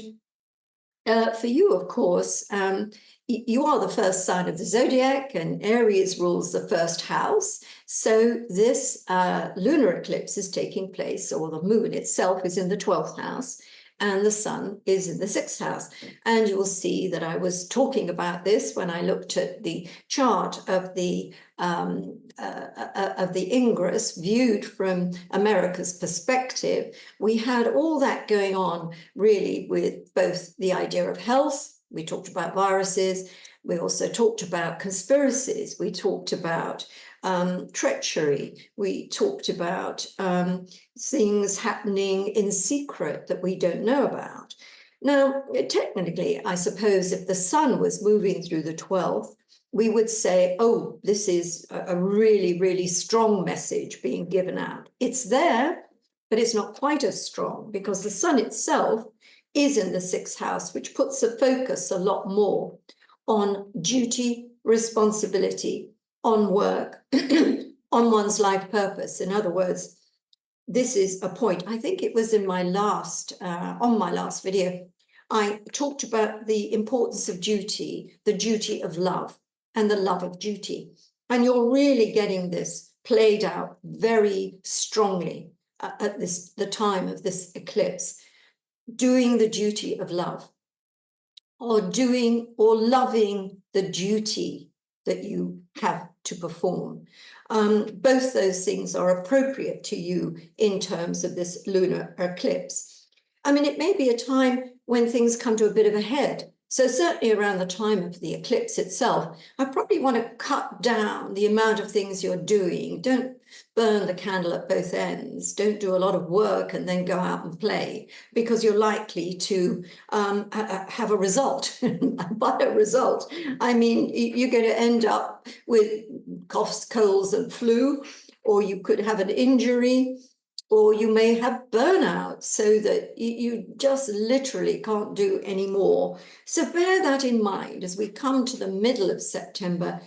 S1: for you, of course, you are the first sign of the zodiac, and Aries rules the first house. So this lunar eclipse is taking place, or the moon itself is in the 12th house, and the sun is in the 6th house. And you will see that I was talking about this when I looked at the chart of the Ingress viewed from America's perspective. We had all that going on really with both the idea of health. We talked about viruses. We also talked about conspiracies. We talked about treachery. We talked about things happening in secret that we don't know about. Now, technically, I suppose if the sun was moving through the 12th, we would say, oh, this is a really, really strong message being given out. It's there, but it's not quite as strong because the sun itself is in the 6th house, which puts the focus a lot more on duty, responsibility, on work, on one's life purpose. In other words, this is a point. I think it was in my last, on my last video, I talked about the importance of duty, the duty of love, and the love of duty. And you're really getting this played out very strongly at the time of this eclipse. Doing the duty of love, or doing or loving the duty that you have to perform. Both those things are appropriate to you in terms of this lunar eclipse. I mean, it may be a time when things come to a bit of a head. So certainly around the time of the eclipse itself, I probably want to cut down the amount of things you're doing. Don't burn the candle at both ends. Don't do a lot of work and then go out and play, because you're likely to have a result. By a result, I mean, you're going to end up with coughs, colds, and flu, or you could have an injury, or you may have burnout so that you just literally can't do any more. So bear that in mind as we come to the middle of September.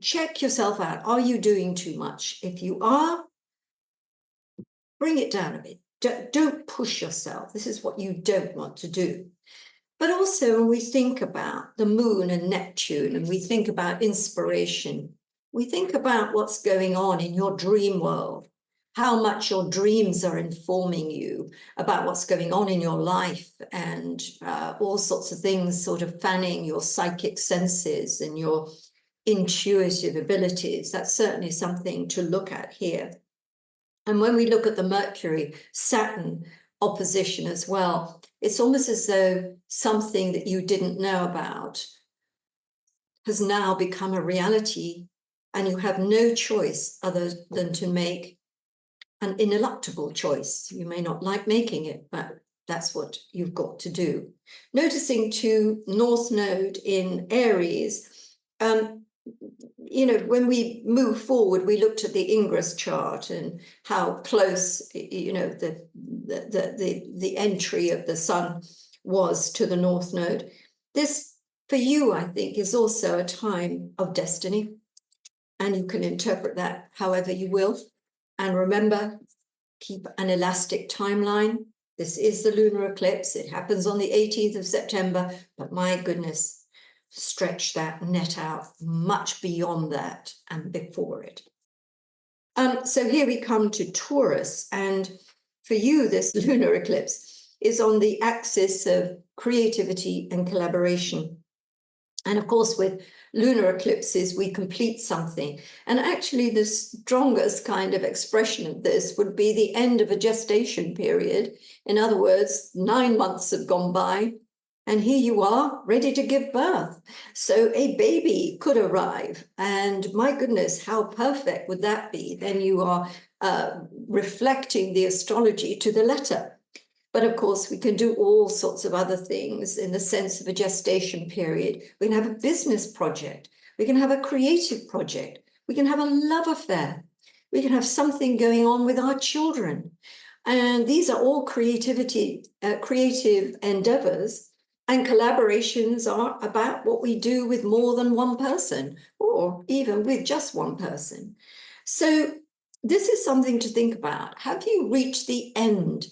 S1: Check yourself out. Are you doing too much? If you are, bring it down a bit. Don't push yourself. This is what you don't want to do. But also when we think about the moon and Neptune, and we think about inspiration, we think about what's going on in your dream world, how much your dreams are informing you about what's going on in your life, and all sorts of things sort of fanning your psychic senses and your intuitive abilities. That's certainly something to look at here. And when we look at the Mercury-Saturn opposition as well, it's almost as though something that you didn't know about has now become a reality, and you have no choice other than to make an ineluctable choice. You may not like making it, but that's what you've got to do. Noticing to North Node in Aries, you know, when we move forward, we looked at the Ingress chart and how close, you know, the entry of the sun was to the North Node. This for you, I think, is also a time of destiny. And you can interpret that however you will. And remember, keep an elastic timeline. This is the lunar eclipse. It happens on the 18th of September, but my goodness, stretch that net out much beyond that and before it. So here we come to Taurus, and for you, this lunar eclipse is on the axis of creativity and collaboration. And of course, with lunar eclipses, we complete something. And actually, the strongest kind of expression of this would be the end of a gestation period. In other words, 9 months have gone by, and here you are, ready to give birth. So a baby could arrive. And my goodness, how perfect would that be? Then you are reflecting the astrology to the letter. But of course, we can do all sorts of other things in the sense of a gestation period. We can have a business project. We can have a creative project. We can have a love affair. We can have something going on with our children. And these are all creative endeavors. And collaborations are about what we do with more than one person, or even with just one person. So this is something to think about. Have you reached the end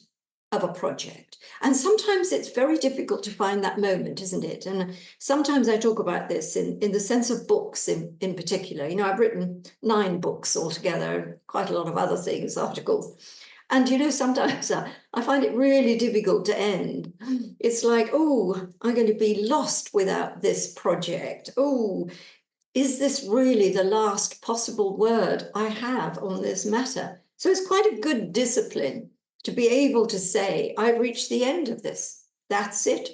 S1: of a project? And sometimes it's very difficult to find that moment, isn't it? And sometimes I talk about this in the sense of books in particular. You know, I've written 9 books altogether, and quite a lot of other things, articles. And, you know, sometimes I find it really difficult to end. It's like, oh, I'm going to be lost without this project. Oh, is this really the last possible word I have on this matter? So it's quite a good discipline to be able to say, I've reached the end of this. That's it.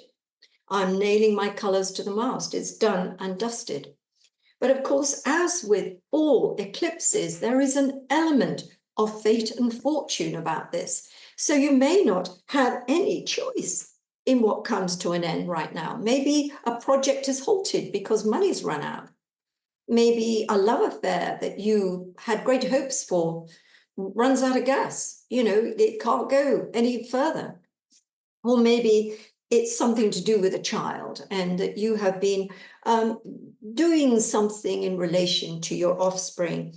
S1: I'm nailing my colors to the mast. It's done and dusted. But of course, as with all eclipses, there is an element of fate and fortune about this. So you may not have any choice in what comes to an end right now. Maybe a project is halted because money's run out. Maybe a love affair that you had great hopes for runs out of gas. You know, it can't go any further. Or maybe it's something to do with a child, and that you have been doing something in relation to your offspring,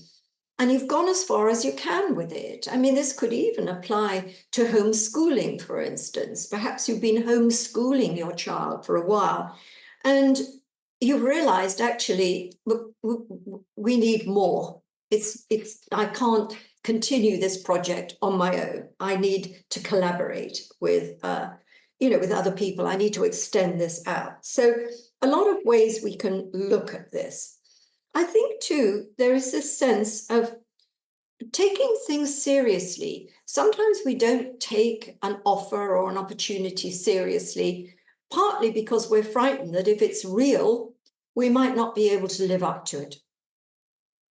S1: and you've gone as far as you can with it. I mean, this could even apply to homeschooling, for instance. Perhaps you've been homeschooling your child for a while, and you've realized, actually, we need more. I can't continue this project on my own. I need to collaborate with, with other people. I need to extend this out. So a lot of ways we can look at this. I think, too, there is this sense of taking things seriously. Sometimes we don't take an offer or an opportunity seriously, partly because we're frightened that if it's real, we might not be able to live up to it.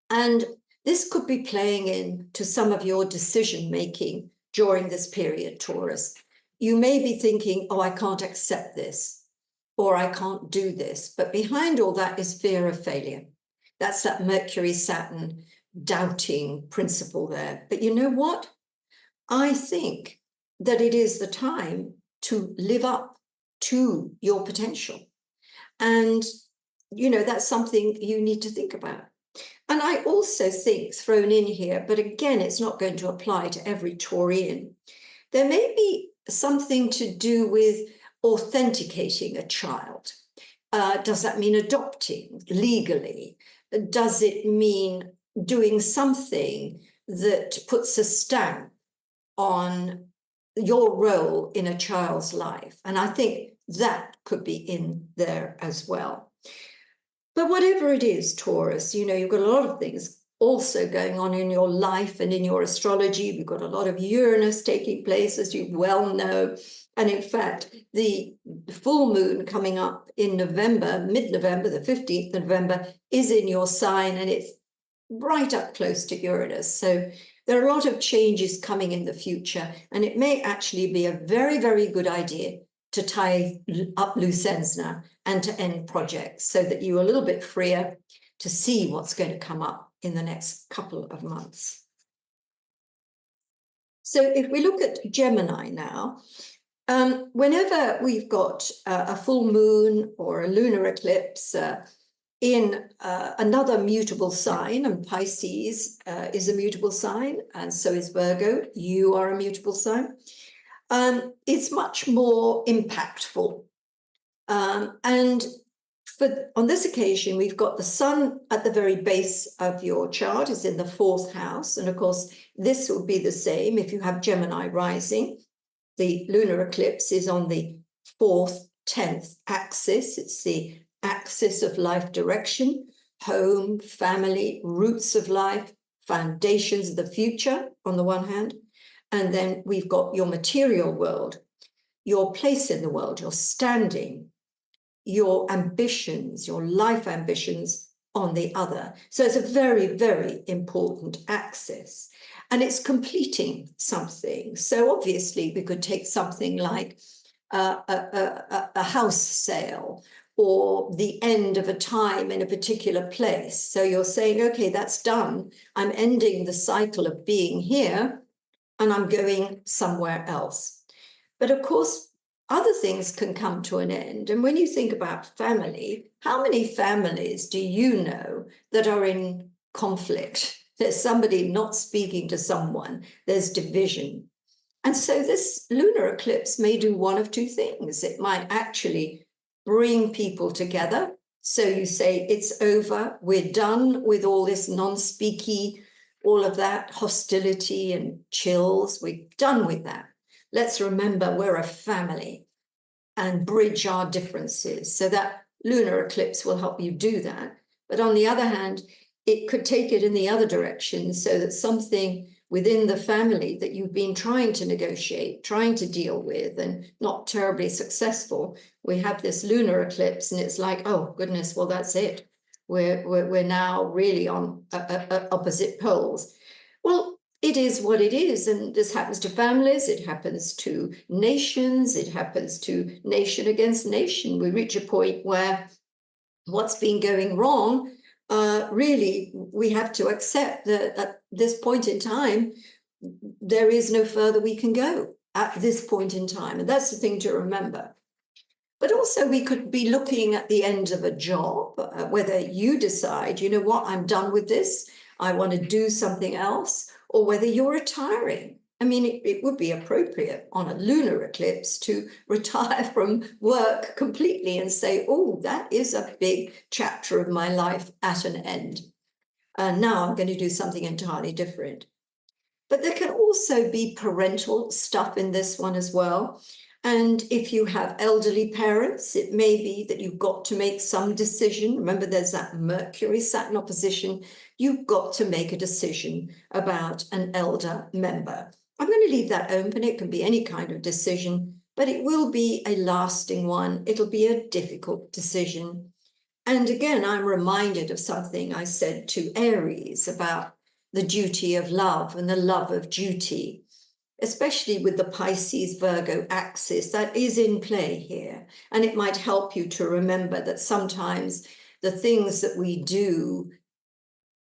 S1: And this could be playing into some of your decision-making during this period, Taurus. You may be thinking, oh, I can't accept this, or I can't do this. But behind all that is fear of failure. That's that Mercury-Saturn doubting principle there. But you know what? I think that it is the time to live up to your potential. And, you know, that's something you need to think about. And I also think, thrown in here, but again, it's not going to apply to every Taurian, there may be something to do with authenticating a child. Does that mean adopting legally? Does it mean doing something that puts a stamp on your role in a child's life? And I think that could be in there as well. But whatever it is, Taurus, you know, you've got a lot of things also going on in your life and in your astrology. We've got a lot of Uranus taking place, as you well know. And in fact, the full moon coming up in November, mid-November, the 15th of November, is in your sign, and it's right up close to Uranus. So there are a lot of changes coming in the future, and it may actually be a very, very good idea to tie up loose ends now and to end projects so that you're a little bit freer to see what's going to come up in the next couple of months. So if we look at Gemini now, Whenever we've got a full moon or a lunar eclipse in another mutable sign, and Pisces is a mutable sign, and so is Virgo, you are a mutable sign, it's much more impactful. And on this occasion, we've got the sun at the very base of your chart, is in the 4th house. And of course, this will be the same if you have Gemini rising. The lunar eclipse is on the 4th, 10th axis. It's the axis of life direction, home, family, roots of life, foundations of the future on the one hand. And then we've got your material world, your place in the world, your standing, your ambitions, your life ambitions on the other. So it's a very, very important axis. And it's completing something. So obviously we could take something like a house sale or the end of a time in a particular place. So you're saying, okay, that's done. I'm ending the cycle of being here and I'm going somewhere else. But of course, other things can come to an end. And when you think about family, how many families do you know that are in conflict? There's somebody not speaking to someone, there's division. And so this lunar eclipse may do one of two things. It might actually bring people together. So you say, it's over, we're done with all this non-speaky, all of that hostility and chills, we're done with that. Let's remember we're a family and bridge our differences. So that lunar eclipse will help you do that. But on the other hand, it could take it in the other direction so that something within the family that you've been trying to negotiate, trying to deal with, and not terribly successful, we have this lunar eclipse and it's like, oh goodness, well, that's it. We're now really on opposite poles. Well, it is what it is, and this happens to families, it happens to nations, it happens to nation against nation. We reach a point where what's been going wrong, really, we have to accept that at this point in time, there is no further we can go at this point in time, and that's the thing to remember. But also we could be looking at the end of a job, whether you decide, you know what, I'm done with this, I want to do something else, or whether you're retiring. I mean, it would be appropriate on a lunar eclipse to retire from work completely and say, oh, that is a big chapter of my life at an end. And now I'm going to do something entirely different. But there can also be parental stuff in this one as well. And if you have elderly parents, it may be that you've got to make some decision. Remember, there's that Mercury-Saturn opposition. You've got to make a decision about an elder member. I'm going to leave that open. It can be any kind of decision, but it will be a lasting one. It'll be a difficult decision. And again, I'm reminded of something I said to Aries about the duty of love and the love of duty, especially with the Pisces Virgo axis that is in play here. And it might help you to remember that sometimes the things that we do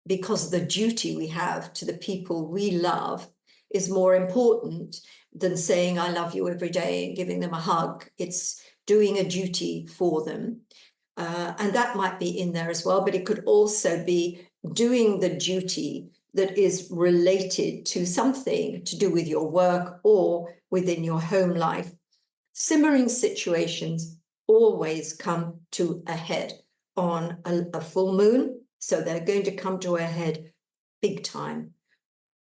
S1: because of the duty we have to the people we love is more important than saying I love you every day and giving them a hug. It's doing a duty for them. And that might be in there as well, but it could also be doing the duty that is related to something to do with your work or within your home life. Simmering situations always come to a head on a full moon, so they're going to come to a head big time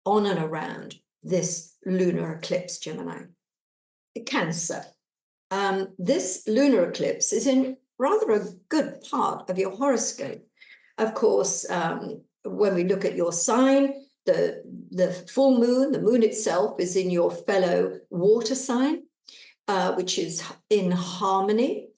S1: on and around this lunar eclipse, Gemini. Cancer. This lunar eclipse is in rather a good part of your horoscope. Of course, when we look at your sign, the full moon, the moon itself is in your fellow water sign, which is in harmony.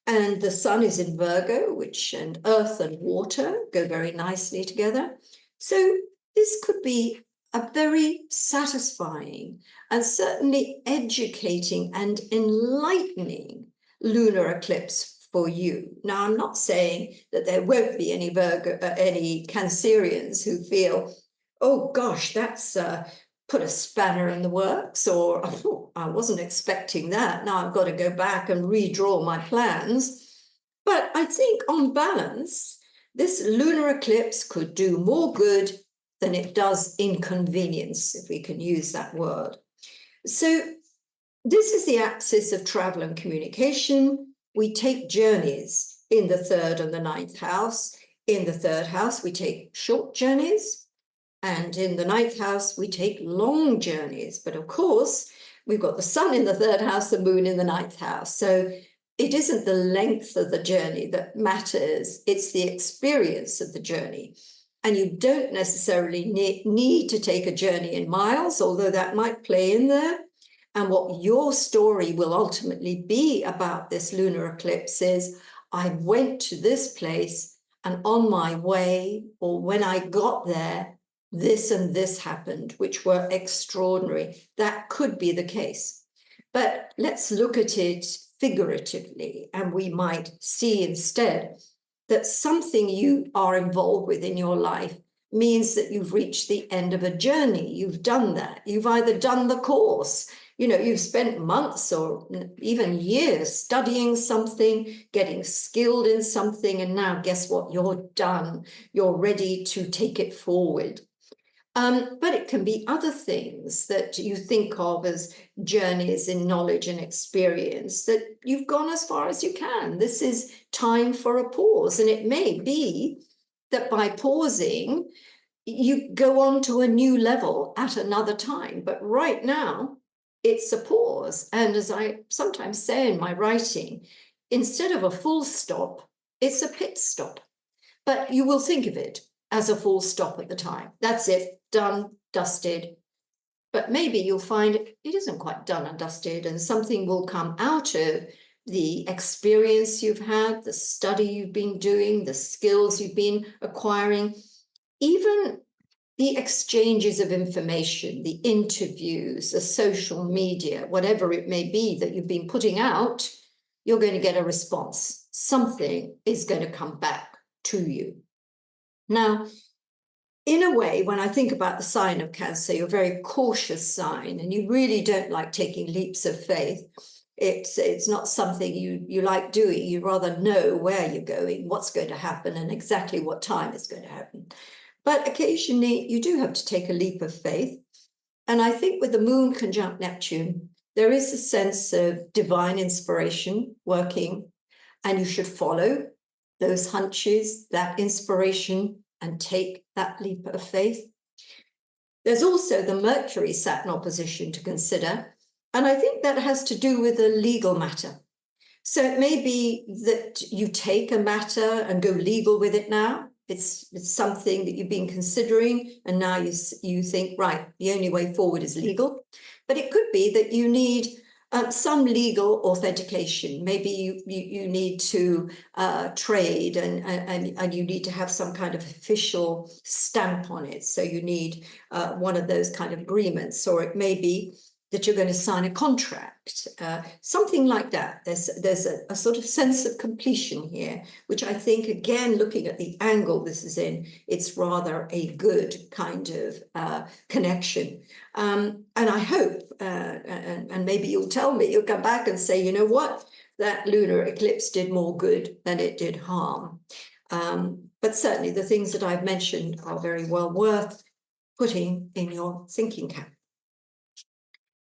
S1: And the sun is in Virgo, and earth and water go very nicely together. So this could be a very satisfying and certainly educating and enlightening lunar eclipse for you. Now, I'm not saying that there won't be any Cancerians who feel, oh gosh, that's put a spanner in the works, or oh, I wasn't expecting that. Now I've got to go back and redraw my plans. But I think on balance, this lunar eclipse could do more good than it does inconvenience, if we can use that word. So this is the axis of travel and communication. We take journeys in the 3rd and the 9th house. In the 3rd house, we take short journeys. And in the 9th house, we take long journeys. But of course, we've got the sun in the 3rd house, the moon in the 9th house. So it isn't the length of the journey that matters. It's the experience of the journey. And you don't necessarily need to take a journey in miles, although that might play in there. And what your story will ultimately be about this lunar eclipse is, I went to this place, and on my way, or when I got there, this and this happened, which were extraordinary. That could be the case. But let's look at it figuratively, and we might see instead that something you are involved with in your life means that you've reached the end of a journey. You've done that. You've either done the course, you've spent months or even years studying something, getting skilled in something, and now guess what? You're done. You're ready to take it forward. But it can be other things that you think of as journeys in knowledge and experience, that you've gone as far as you can. This is time for a pause. And it may be that by pausing, you go on to a new level at another time. But right now, it's a pause. And as I sometimes say in my writing, instead of a full stop, it's a pit stop. But you will think of it as a full stop at the time. That's it, done, dusted. But maybe you'll find it isn't quite done and dusted, and something will come out of the experience you've had, the study you've been doing, the skills you've been acquiring, even the exchanges of information, the interviews, the social media, whatever it may be that you've been putting out, you're going to get a response. Something is going to come back to you. Now, in a way, when I think about the sign of Cancer, you're a very cautious sign, and you really don't like taking leaps of faith. It's not something you like doing. You rather know where you're going, what's going to happen, and exactly what time it's going to happen. But occasionally, you do have to take a leap of faith. And I think with the moon conjunct Neptune, there is a sense of divine inspiration working, and you should follow those hunches, that inspiration, and take that leap of faith. There's also the Mercury-Saturn opposition to consider, and I think that has to do with a legal matter. So it may be that you take a matter and go legal with it now. It's something that you've been considering, and now you think, right, the only way forward is legal. But it could be that you need some legal authentication. Maybe you need to trade, and you need to have some kind of official stamp on it. So you need one of those kind of agreements, or it may be that you're going to sign a contract, something like that. There's a sort of sense of completion here, which I think, again, looking at the angle this is in, it's rather a good kind of connection. And I hope, and maybe you'll tell me, you'll come back and say, you know what, that lunar eclipse did more good than it did harm. But certainly the things that I've mentioned are very well worth putting in your thinking cap.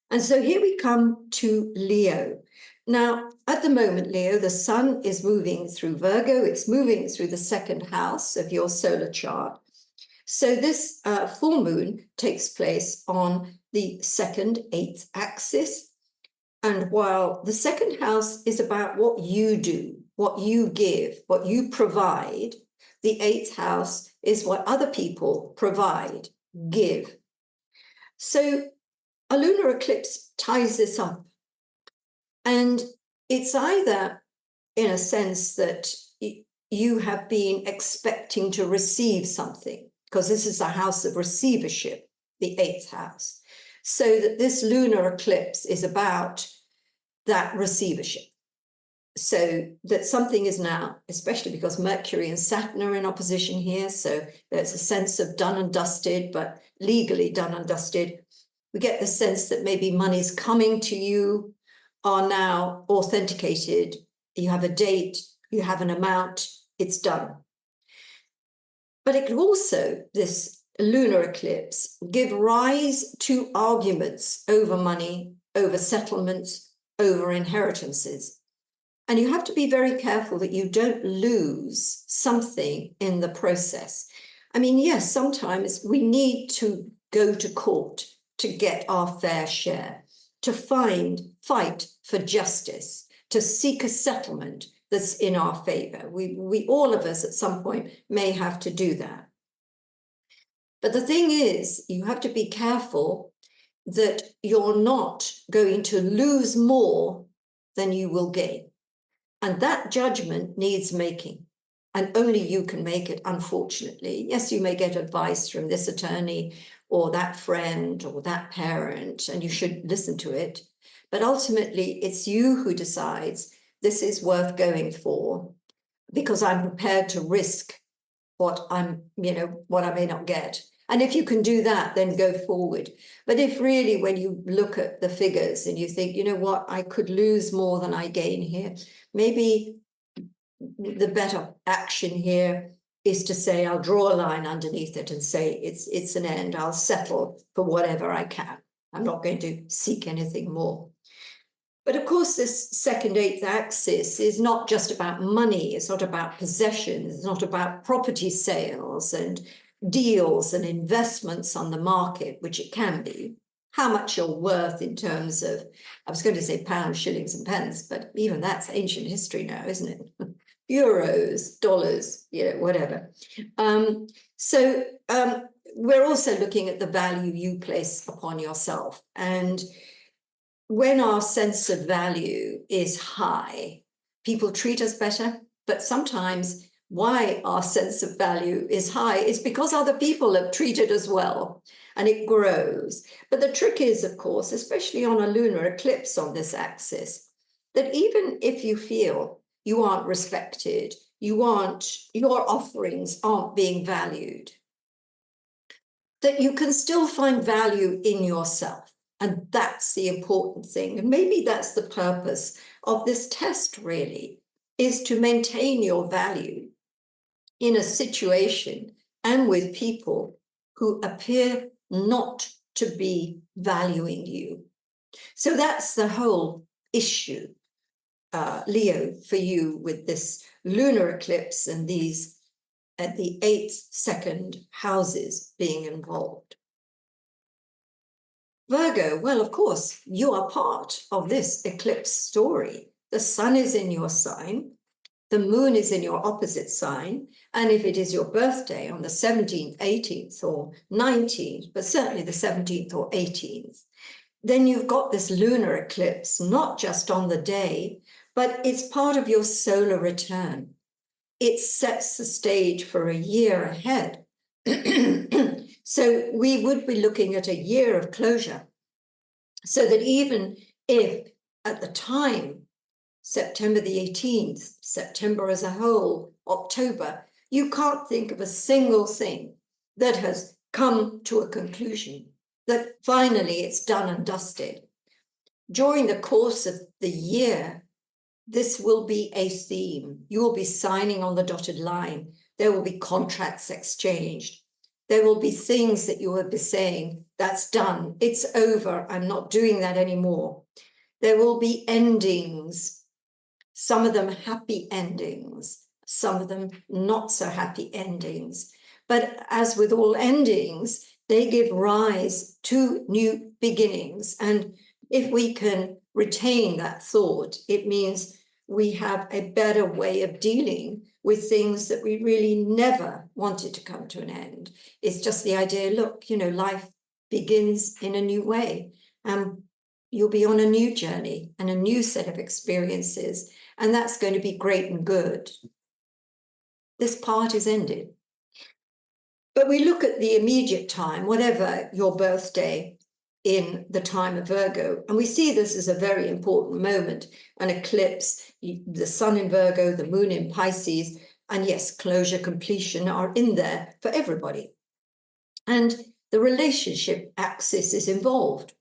S1: And so here we come to Leo. Now, at the moment, Leo, the sun is moving through Virgo. It's moving through the 2nd house of your solar chart. So this full moon takes place on the 2nd, 8th axis. And while the 2nd house is about what you do, what you give, what you provide, the 8th house is what other people provide, give. So a lunar eclipse ties this up. And it's either in a sense that you have been expecting to receive something, because this is a house of receivership, the 8th house. So that this lunar eclipse is about that receivership. So that something is now, especially because Mercury and Saturn are in opposition here, so there's a sense of done and dusted, but legally done and dusted. We get the sense that maybe money's coming to you, are now authenticated. You have a date, you have an amount, it's done. But it could also, this lunar eclipse, give rise to arguments over money, over settlements, over inheritances. And you have to be very careful that you don't lose something in the process. I mean, yes, sometimes we need to go to court to get our fair share, to fight for justice, to seek a settlement that's in our favor. We all of us at some point may have to do that. But the thing is, you have to be careful that you're not going to lose more than you will gain. And that judgment needs making. And only you can make it, unfortunately. Yes, you may get advice from this attorney or that friend or that parent, and you should listen to it. But ultimately, it's you who decides this is worth going for, because I'm prepared to risk what what I may not get. And if you can do that, then go forward. But if really, when you look at the figures and you think, you know what, I could lose more than I gain here, maybe the better action here is to say, I'll draw a line underneath it and say, it's an end. I'll settle for whatever I can. I'm not going to seek anything more. But of course, this second eighth axis is not just about money. It's not about possessions. It's not about property sales and deals and investments on the market, which it can be. How much you're worth in terms of, I was going to say pounds, shillings, and pence, but even that's ancient history now, isn't it? Euros, dollars, whatever. So we're also looking at the value you place upon yourself. And when our sense of value is high, people treat us better. But sometimes why our sense of value is high is because other people have treated us well, and it grows. But the trick is, of course, especially on a lunar eclipse on this axis, that even if you feel you aren't respected, your offerings aren't being valued, that you can still find value in yourself. And that's the important thing. And maybe that's the purpose of this test, really, is to maintain your value in a situation and with people who appear not to be valuing you. So that's the whole issue, Leo, for you with this lunar eclipse and these at the 8th, 2nd houses being involved. Virgo, well, of course, you are part of this eclipse story. The sun is in your sign, the moon is in your opposite sign, and if it is your birthday on the 17th, 18th, or 19th, but certainly the 17th or 18th, then you've got this lunar eclipse, not just on the day, but it's part of your solar return. It sets the stage for a year ahead. So we would be looking at a year of closure, so that even if at the time, September the 18th, September as a whole, October, you can't think of a single thing that has come to a conclusion, that finally it's done and dusted. During the course of the year, this will be a theme. You will be signing on the dotted line. There will be contracts exchanged. There will be things that you will be saying, that's done, it's over, I'm not doing that anymore. There will be endings, some of them happy endings, some of them not so happy endings. But as with all endings, they give rise to new beginnings. And if we can retain that thought, it means we have a better way of dealing with things that we really never wanted to come to an end. It's just the idea, look, life begins in a new way. You'll be on a new journey and a new set of experiences, and that's going to be great and good. This part is ended. But we look at the immediate time, whatever your birthday in the time of Virgo, and we see this as a very important moment, an eclipse, the sun in Virgo, the moon in Pisces, and yes, closure, completion are in there for everybody. And the relationship axis is involved.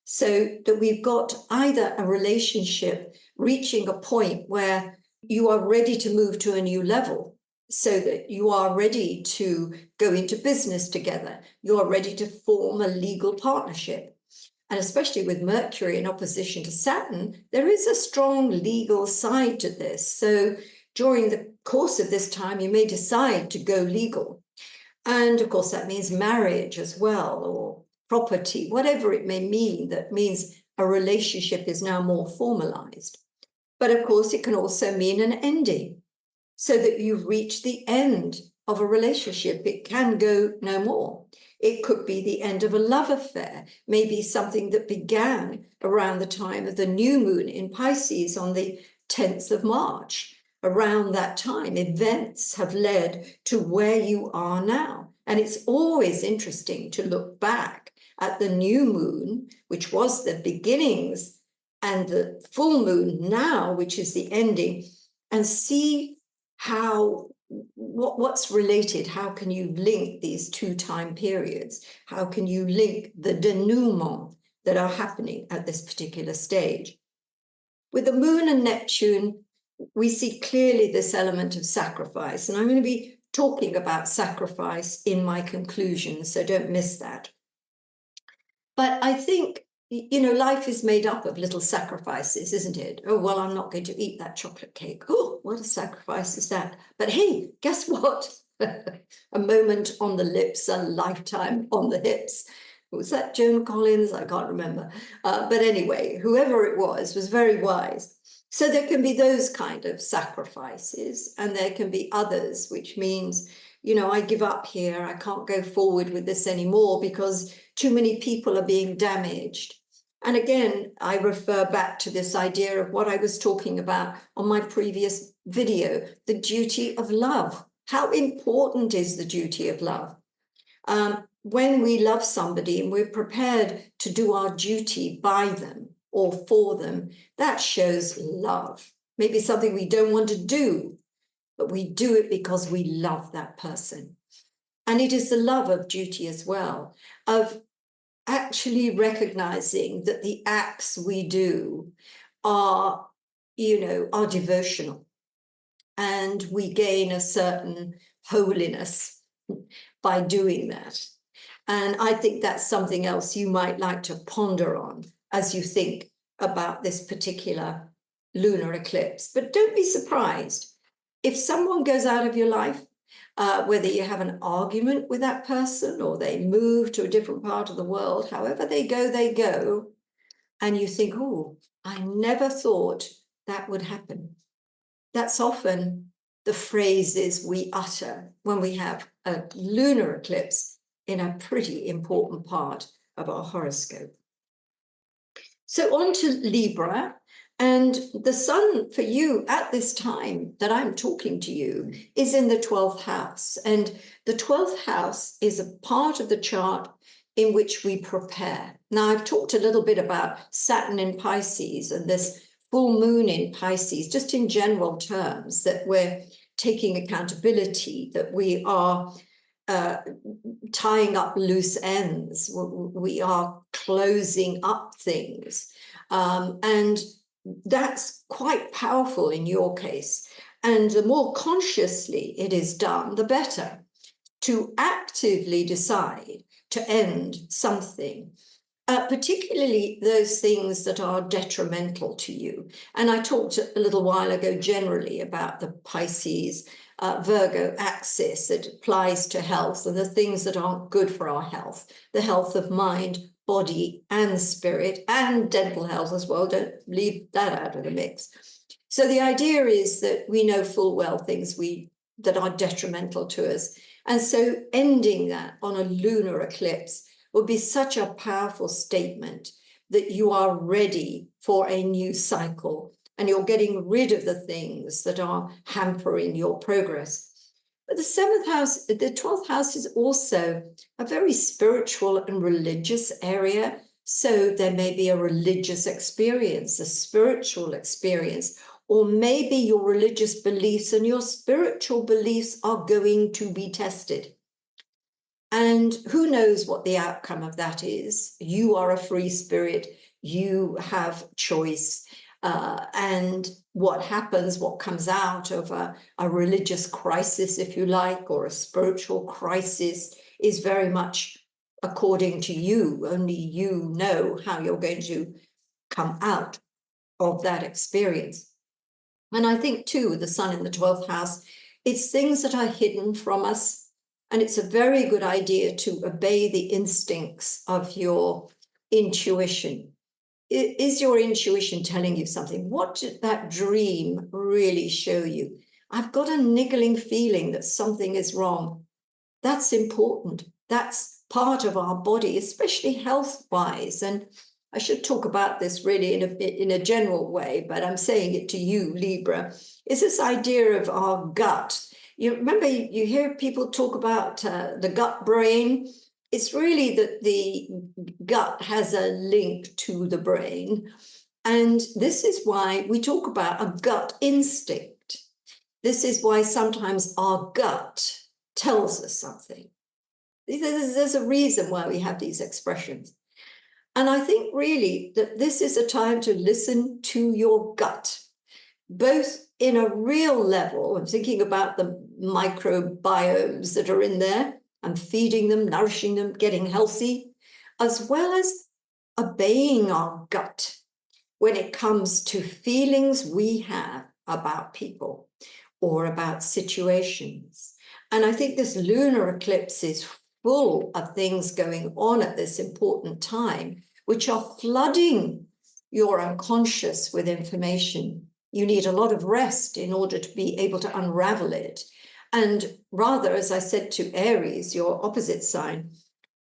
S1: So that we've got either a relationship reaching a point where you are ready to move to a new level, so that you are ready to go into business together, you are ready to form a legal partnership. And especially with Mercury in opposition to Saturn, there is a strong legal side to this. So during the course of this time, you may decide to go legal. And of course, that means marriage as well, or property, whatever it may mean, that means a relationship is now more formalized. But of course, it can also mean an ending, so that you've reached the end of a relationship. It can go no more. It could be the end of a love affair, maybe something that began around the time of the new moon in Pisces on the 10th of March. Around that time, events have led to where you are now. And it's always interesting to look back at the new moon, which was the beginnings, and the full moon now, which is the ending, and see how what's related. How can you link these two time periods? How can you link the denouement that are happening at this particular stage? With the moon and Neptune, we see clearly this element of sacrifice, and I'm going to be talking about sacrifice in my conclusion, so don't miss that. But I think, you know, life is made up of little sacrifices, isn't it? Oh, well, I'm not going to eat that chocolate cake. Oh, what a sacrifice is that? But hey, guess what? A moment on the lips, a lifetime on the hips. Was that Joan Collins? I can't remember. But anyway, whoever it was very wise. So there can be those kind of sacrifices, and there can be others, which means, you know, I give up here. I can't go forward with this anymore because too many people are being damaged. And again, I refer back to this idea of what I was talking about on my previous video, the duty of love. How important is the duty of love? When we love somebody and we're prepared to do our duty by them or for them, that shows love. Maybe something we don't want to do, but we do it because we love that person. And it is the love of duty as well, of actually recognizing that the acts we do are, you know, are devotional, and we gain a certain holiness by doing that. And I think that's something else you might like to ponder on as you think about this particular lunar eclipse. But don't be surprised if someone goes out of your life, whether you have an argument with that person or they move to a different part of the world, however they go, and you think, oh, I never thought that would happen. That's often the phrases we utter when we have a lunar eclipse in a pretty important part of our horoscope. So on to Libra, and the sun for you at this time that I'm talking to you is in the 12th house. And the 12th house is a part of the chart in which we prepare. Now, I've talked a little bit about Saturn in Pisces and this full moon in Pisces, just in general terms, that we're taking accountability, that we are tying up loose ends, we are closing up things. And that's quite powerful in your case. And the more consciously it is done, the better. To actively decide to end something, particularly those things that are detrimental to you. And I talked a little while ago generally about the Pisces Virgo axis that applies to health and the things that aren't good for our health, the health of mind, body, and spirit, and dental health as well. Don't leave that out of the mix. So the idea is that we know full well things that are detrimental to us. And so ending that on a lunar eclipse would be such a powerful statement that you are ready for a new cycle and you're getting rid of the things that are hampering your progress. But the 7th house, the 12th house is also a very spiritual and religious area. So there may be a religious experience, a spiritual experience, or maybe your religious beliefs and your spiritual beliefs are going to be tested. And who knows what the outcome of that is? You are a free spirit. You have choice. And what happens, what comes out of a religious crisis, if you like, or a spiritual crisis, is very much according to you. Only you know how you're going to come out of that experience. And I think, too, with the sun in the 12th house, it's things that are hidden from us. And it's a very good idea to obey the instincts of your intuition. Is your intuition telling you something? What did that dream really show you? I've got a niggling feeling that something is wrong. That's important. That's part of our body, especially health-wise. And I should talk about this really in a general way, but I'm saying it to you, Libra. Is this idea of our gut. You remember, you hear people talk about the gut brain. It's really that the gut has a link to the brain. And this is why we talk about a gut instinct. This is why sometimes our gut tells us something. There's a reason why we have these expressions. And I think really that this is a time to listen to your gut, both in a real level. I'm thinking about the microbiomes that are in there and feeding them, nourishing them, getting healthy, as well as obeying our gut when it comes to feelings we have about people or about situations. And I think this lunar eclipse is full of things going on at this important time, which are flooding your unconscious with information. You need a lot of rest in order to be able to unravel it. And rather, as I said to Aries, your opposite sign,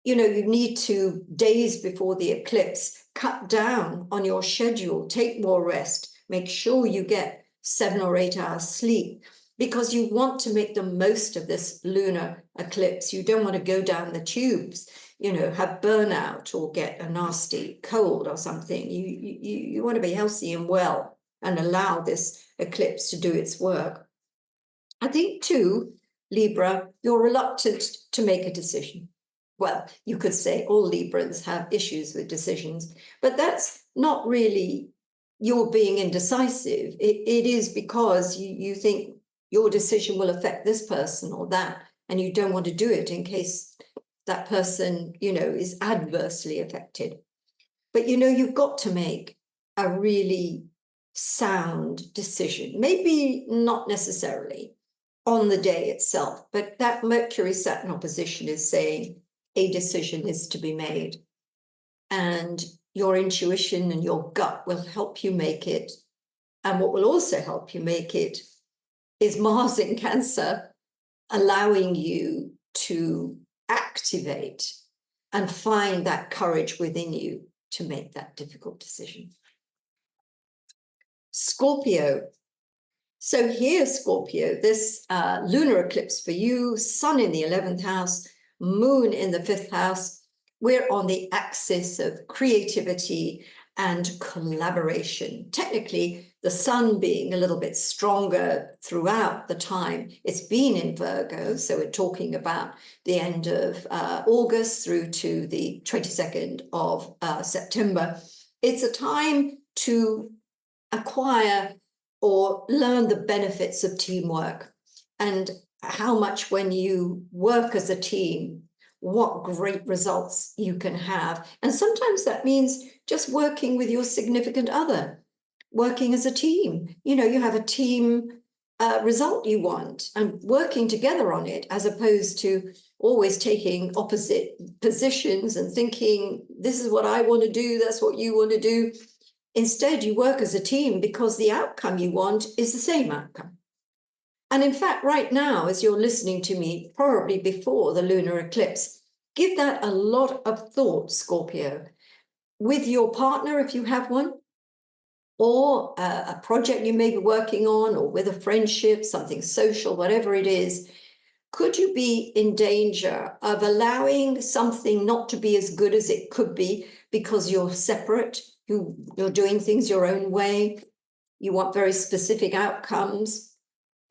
S1: you need to, days before the eclipse, cut down on your schedule, take more rest, make sure you get 7 or 8 hours sleep, because you want to make the most of this lunar eclipse. You don't want to go down the tubes, have burnout or get a nasty cold or something. You want to be healthy and well and allow this eclipse to do its work. I think, too, Libra, you're reluctant to make a decision. Well, you could say all Librans have issues with decisions, but that's not really your being indecisive. It is because you think your decision will affect this person or that, and you don't want to do it in case that person, is adversely affected. But, you've got to make a really sound decision, maybe not necessarily on the day itself, but that Mercury-Saturn opposition is saying a decision is to be made. And your intuition and your gut will help you make it. And what will also help you make it is Mars in Cancer, allowing you to activate and find that courage within you to make that difficult decision. Scorpio. So here, Scorpio, this lunar eclipse for you, sun in the 11th house, moon in the 5th house. We're on the axis of creativity and collaboration. Technically, the sun being a little bit stronger throughout the time. It's been in Virgo, so we're talking about the end of August through to the 22nd of September. It's a time to acquire or learn the benefits of teamwork and how much, when you work as a team, what great results you can have. And sometimes that means just working with your significant other, working as a team. You have a team result you want and working together on it, as opposed to always taking opposite positions and thinking, this is what I want to do, that's what you want to do. Instead, you work as a team because the outcome you want is the same outcome. And in fact, right now, as you're listening to me, probably before the lunar eclipse, give that a lot of thought, Scorpio, with your partner, if you have one, or a project you may be working on, or with a friendship, something social, whatever it is. Could you be in danger of allowing something not to be as good as it could be because you're separate? You're doing things your own way. You want very specific outcomes.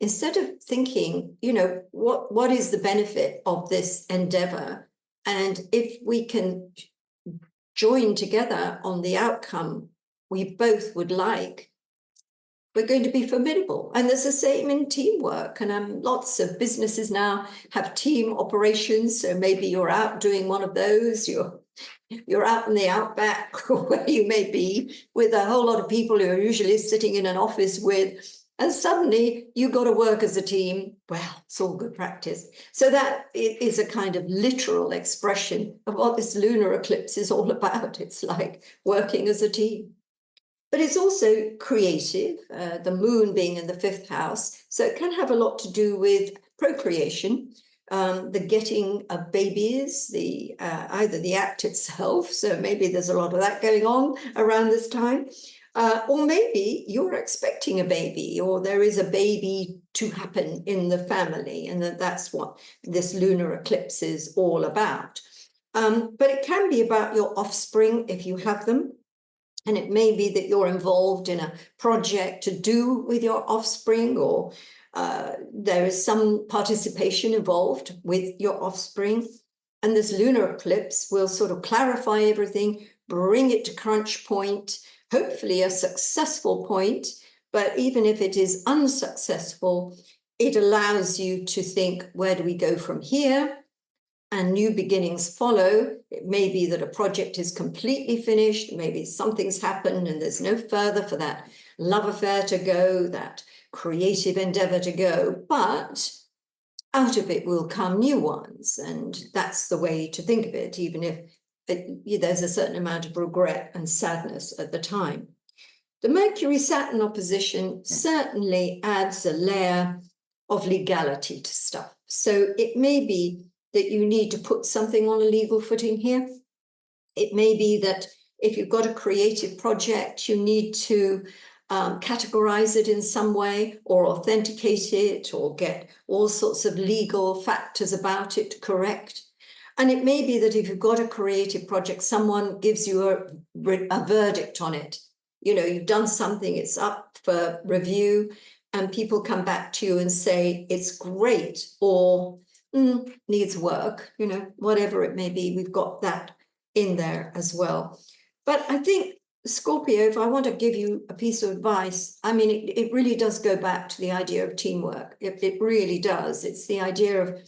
S1: instead of thinking, what is the benefit of this endeavor? And if we can join together on the outcome we both would like, we're going to be formidable. And there's the same in teamwork. And lots of businesses now have team operations. So maybe you're out doing one of those, you're out in the outback or where you may be with a whole lot of people who are usually sitting in an office with, and suddenly you got to work as a team. Well, it's all good practice. So that is a kind of literal expression of what this lunar eclipse is all about. It's like working as a team. But it's also creative, the moon being in the 5th house. So it can have a lot to do with procreation, the getting of babies, either the act itself. So maybe there's a lot of that going on around this time. Or maybe you're expecting a baby, or there is a baby to happen in the family. And that's what this lunar eclipse is all about. But it can be about your offspring if you have them. And it may be that you're involved in a project to do with your offspring, or there is some participation involved with your offspring. And this lunar eclipse will sort of clarify everything, bring it to crunch point, hopefully a successful point. But even if it is unsuccessful, it allows you to think, where do we go from here? And new beginnings follow. It may be that a project is completely finished, maybe something's happened and there's no further for that love affair to go, that creative endeavor to go, but out of it will come new ones. And that's the way to think of it, even if there's a certain amount of regret and sadness at the time. The Mercury-Saturn opposition certainly adds a layer of legality to stuff. So it may be that you need to put something on a legal footing here. It may be that if you've got a creative project, you need to categorize it in some way, or authenticate it, or get all sorts of legal factors about it correct. And it may be that if you've got a creative project, someone gives you a verdict on it. You've done something, it's up for review, and people come back to you and say, it's great, or needs work, whatever it may be. We've got that in there as well. But I think, Scorpio, if I want to give you a piece of advice, I mean, it really does go back to the idea of teamwork. It really does. It's the idea of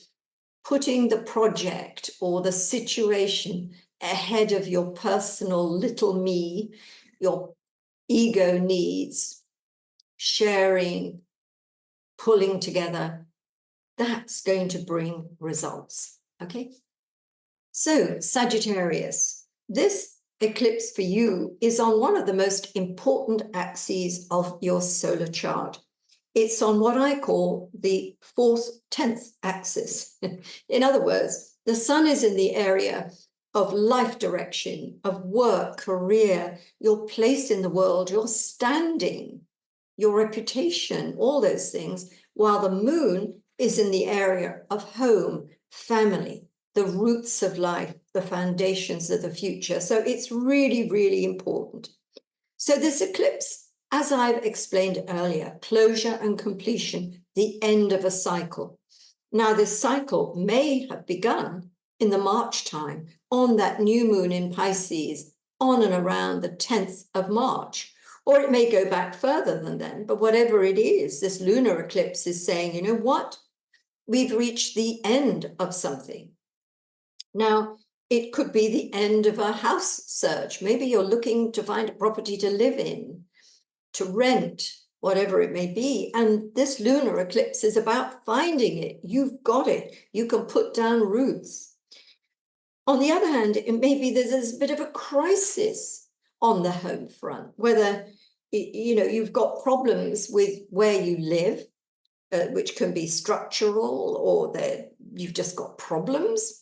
S1: putting the project or the situation ahead of your personal little me, your ego needs, sharing, pulling together. That's going to bring results, okay? So, Sagittarius, this eclipse for you is on one of the most important axes of your solar chart. It's on what I call the 4th, 10th axis. In other words, the sun is in the area of life direction, of work, career, your place in the world, your standing, your reputation, all those things, while the moon is in the area of home, family, the roots of life, the foundations of the future. So it's really, really important. So this eclipse, as I've explained earlier, closure and completion, the end of a cycle. Now, this cycle may have begun in the March time, on that new moon in Pisces, on and around the 10th of March. Or it may go back further than then, but whatever it is, this lunar eclipse is saying, you know what? We've reached the end of something. Now, it could be the end of a house search. Maybe you're looking to find a property to live in, to rent, whatever it may be. And this lunar eclipse is about finding it. You've got it. You can put down roots. On the other hand, it may be there's a bit of a crisis on the home front, whether you've got problems with where you live, which can be structural, or that you've just got problems,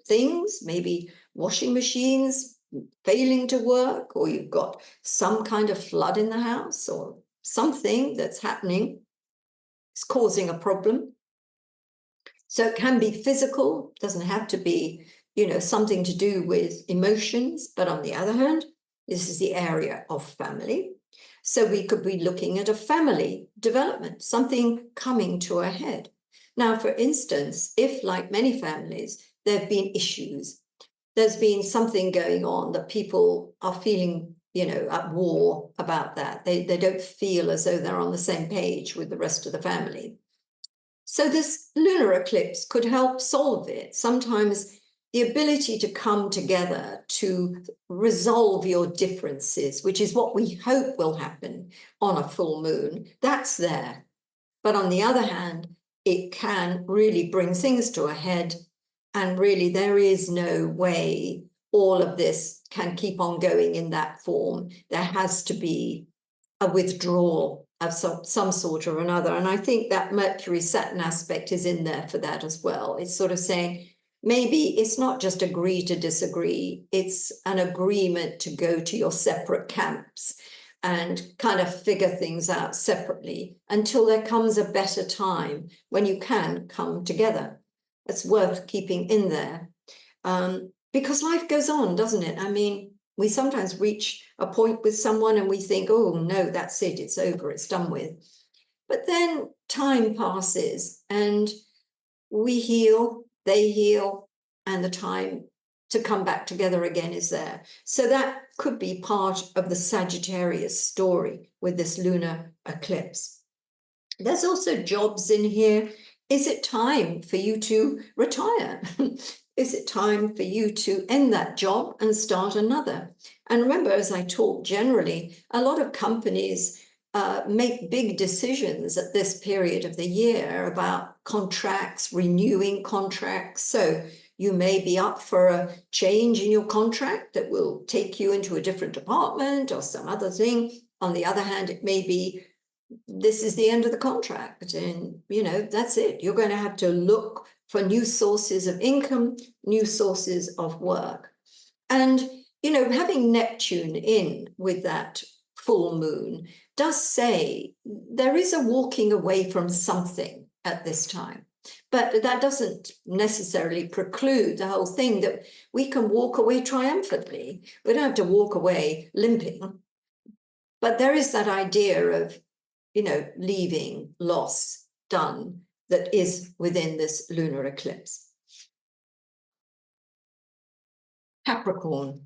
S1: things, maybe washing machines failing to work, or you've got some kind of flood in the house, or something that's happening. It's causing a problem. So it can be physical, doesn't have to be, something to do with emotions. But on the other hand, this is the area of family. So we could be looking at a family development, something coming to a head. Now, for instance, if, like many families, there have been issues, there's been something going on that people are feeling, at war about that. They don't feel as though they're on the same page with the rest of the family. So this lunar eclipse could help solve it. Sometimes the ability to come together to resolve your differences, which is what we hope will happen on a full moon, that's there. But on the other hand, it can really bring things to a head. And really, there is no way all of this can keep on going in that form. There has to be a withdrawal of some sort or another. And I think that Mercury-Saturn aspect is in there for that as well. It's sort of saying, maybe it's not just agree to disagree, it's an agreement to go to your separate camps and kind of figure things out separately until there comes a better time when you can come together. It's worth keeping in there, because life goes on, doesn't it? I mean, we sometimes reach a point with someone and we think, oh, no, that's it, it's over, it's done with. But then time passes and we heal, they heal, and the time to come back together again is there. So that could be part of the Sagittarius story with this lunar eclipse. There's also jobs in here. Is it time for you to retire? Is it time for you to end that job and start another? And remember, as I talk generally, a lot of companies make big decisions at this period of the year about contracts, renewing contracts. So you may be up for a change in your contract that will take you into a different department or some other thing. On the other hand, it may be this is the end of the contract and, that's it. You're going to have to look for new sources of income, new sources of work. And, having Neptune in with that full moon does say there is a walking away from something at this time. But that doesn't necessarily preclude the whole thing that we can walk away triumphantly. We don't have to walk away limping. But there is that idea of, leaving, loss, done, that is within this lunar eclipse. Capricorn.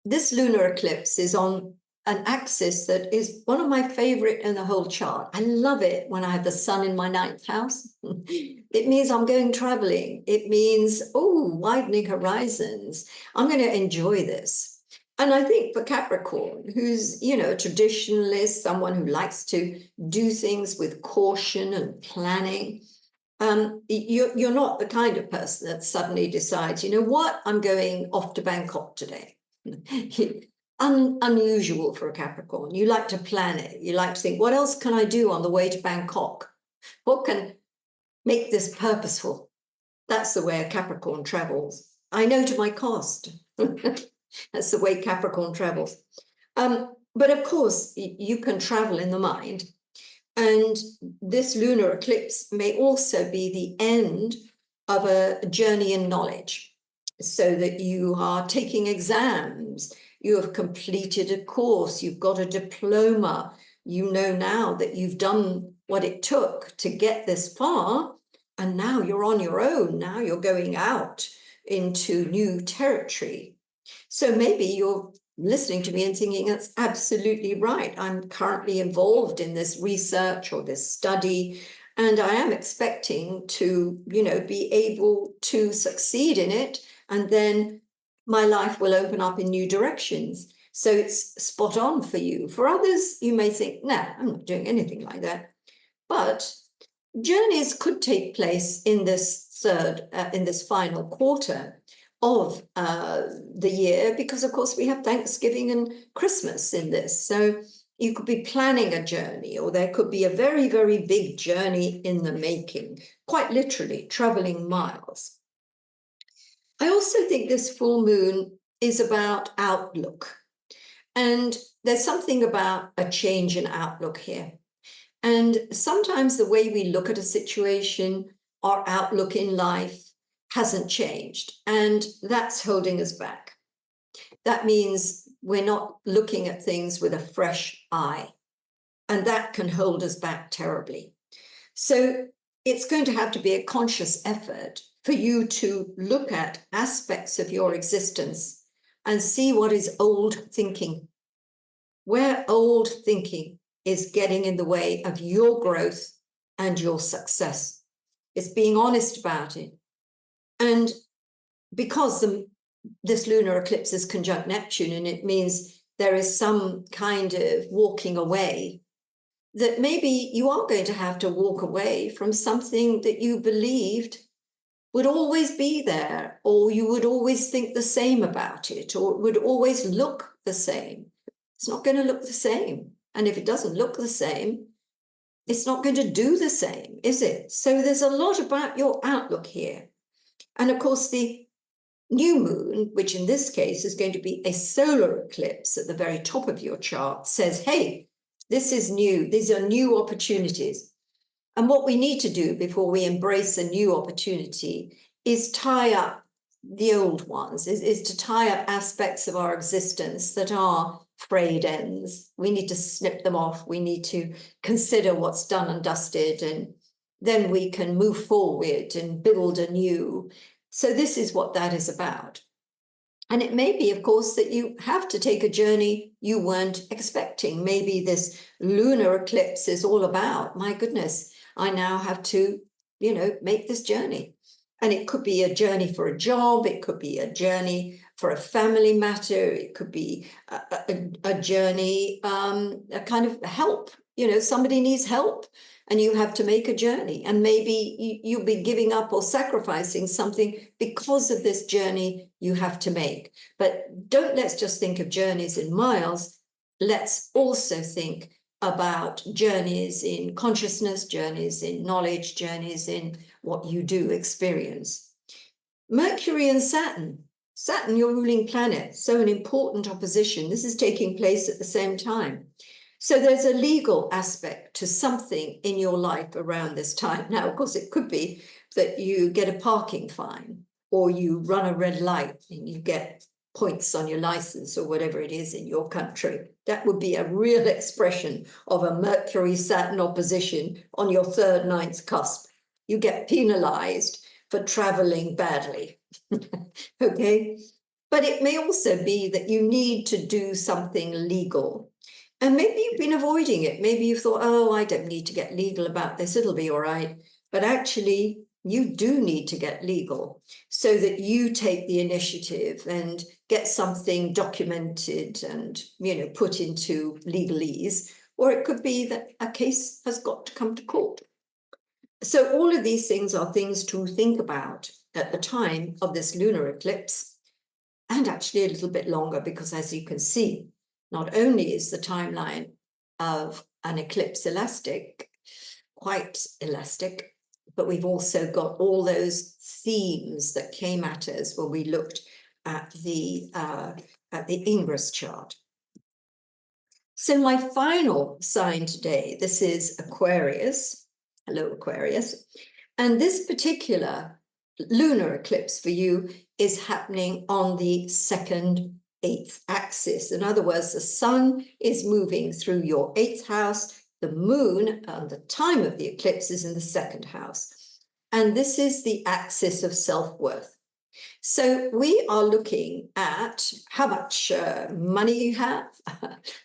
S1: This lunar eclipse is on an axis that is one of my favorite in the whole chart. I love it when I have the sun in my 9th house. It means I'm going traveling. It means, widening horizons. I'm going to enjoy this. And I think for Capricorn, who's, a traditionalist, someone who likes to do things with caution and planning, you're not the kind of person that suddenly decides, I'm going off to Bangkok today. Unusual for a Capricorn. You like to plan it. You like to think, what else can I do on the way to Bangkok? What can make this purposeful? That's the way a Capricorn travels. I know to my cost. That's the way Capricorn travels. But of course, you can travel in the mind. And this lunar eclipse may also be the end of a journey in knowledge, so that you are taking exams, you have completed a course, you've got a diploma, you know now that you've done what it took to get this far, and now you're on your own. Now you're going out into new territory. So maybe you're listening to me and thinking, that's absolutely right. I'm currently involved in this research or this study, and I am expecting to, be able to succeed in it. And then my life will open up in new directions. So it's spot on for you. For others, you may think, nah, I'm not doing anything like that. But journeys could take place in this final quarter of the year, because of course we have Thanksgiving and Christmas in this. So you could be planning a journey, or there could be a very, very big journey in the making, quite literally traveling miles. I also think this full moon is about outlook. And there's something about a change in outlook here. And sometimes the way we look at a situation, our outlook in life, hasn't changed, and that's holding us back. That means we're not looking at things with a fresh eye, and that can hold us back terribly. So it's going to have to be a conscious effort for you to look at aspects of your existence and see what is old thinking, where old thinking is getting in the way of your growth and your success. It's being honest about it. And because this lunar eclipse is conjunct Neptune, and it means there is some kind of walking away, that maybe you are going to have to walk away from something that you believed would always be there, or you would always think the same about it, or it would always look the same. It's not going to look the same. And if it doesn't look the same, it's not going to do the same, is it? So there's a lot about your outlook here. And of course, the new moon, which in this case is going to be a solar eclipse at the very top of your chart, says, hey, this is new. These are new opportunities. And what we need to do before we embrace a new opportunity is tie up the old ones, is to tie up aspects of our existence that are frayed ends. We need to snip them off. We need to consider what's done and dusted, and then we can move forward and build anew. So this is what that is about. And it may be, of course, that you have to take a journey you weren't expecting. Maybe this lunar eclipse is all about, my goodness, I now have to, make this journey. And it could be a journey for a job. It could be a journey for a family matter. It could be a journey, a kind of help. Somebody needs help, and you have to make a journey. And maybe you'll be giving up or sacrificing something because of this journey you have to make. But let's just think of journeys in miles. Let's also think about journeys in consciousness, journeys in knowledge, journeys in what you do experience. Mercury and Saturn, your ruling planet, so an important opposition. This is taking place at the same time. So there's a legal aspect to something in your life around this time. Now, of course, it could be that you get a parking fine, or you run a red light and you get points on your license, or whatever it is in your country. That would be a real expression of a Mercury-Saturn opposition on your third ninth cusp. You get penalized for traveling badly. Okay? But it may also be that you need to do something legal. And maybe you've been avoiding it. Maybe you've thought, oh, I don't need to get legal about this. It'll be all right. But actually, you do need to get legal so that you take the initiative and get something documented and, put into legalese. Or it could be that a case has got to come to court. So all of these things are things to think about at the time of this lunar eclipse, and actually a little bit longer, because as you can see, not only is the timeline of an eclipse quite elastic, but we've also got all those themes that came at us when we looked at the Ingress chart. So my final sign today, this is Aquarius. Hello, Aquarius. And this particular lunar eclipse for you is happening on the 2nd 8th axis. In other words, the sun is moving through your 8th house. The moon, at the time of the eclipse, is in the 2nd house. And this is the axis of self-worth. So we are looking at how much money you have,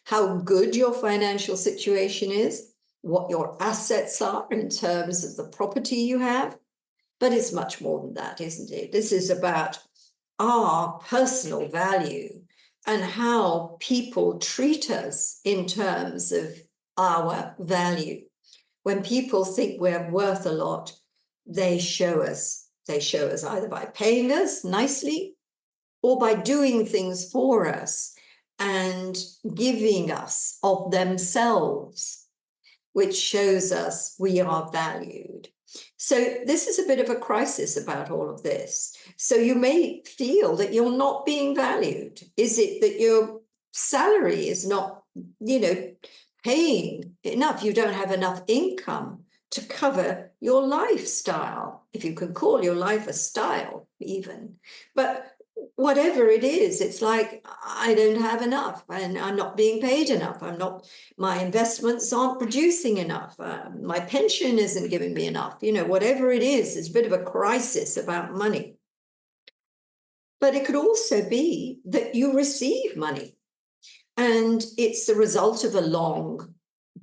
S1: how good your financial situation is, what your assets are in terms of the property you have. But it's much more than that, isn't it? This is about our personal value and how people treat us in terms of our value. When people think we're worth a lot, they show us. They show us either by paying us nicely or by doing things for us and giving us of themselves, which shows us we are valued. So this is a bit of a crisis about all of this. So you may feel that you're not being valued. Is it that your salary is not, paying enough? You don't have enough income to cover your lifestyle, if you can call your life a style even. But whatever it is, it's like, I don't have enough and I'm not being paid enough. My investments aren't producing enough. My pension isn't giving me enough. Whatever it is, it's a bit of a crisis about money. But it could also be that you receive money and it's the result of a long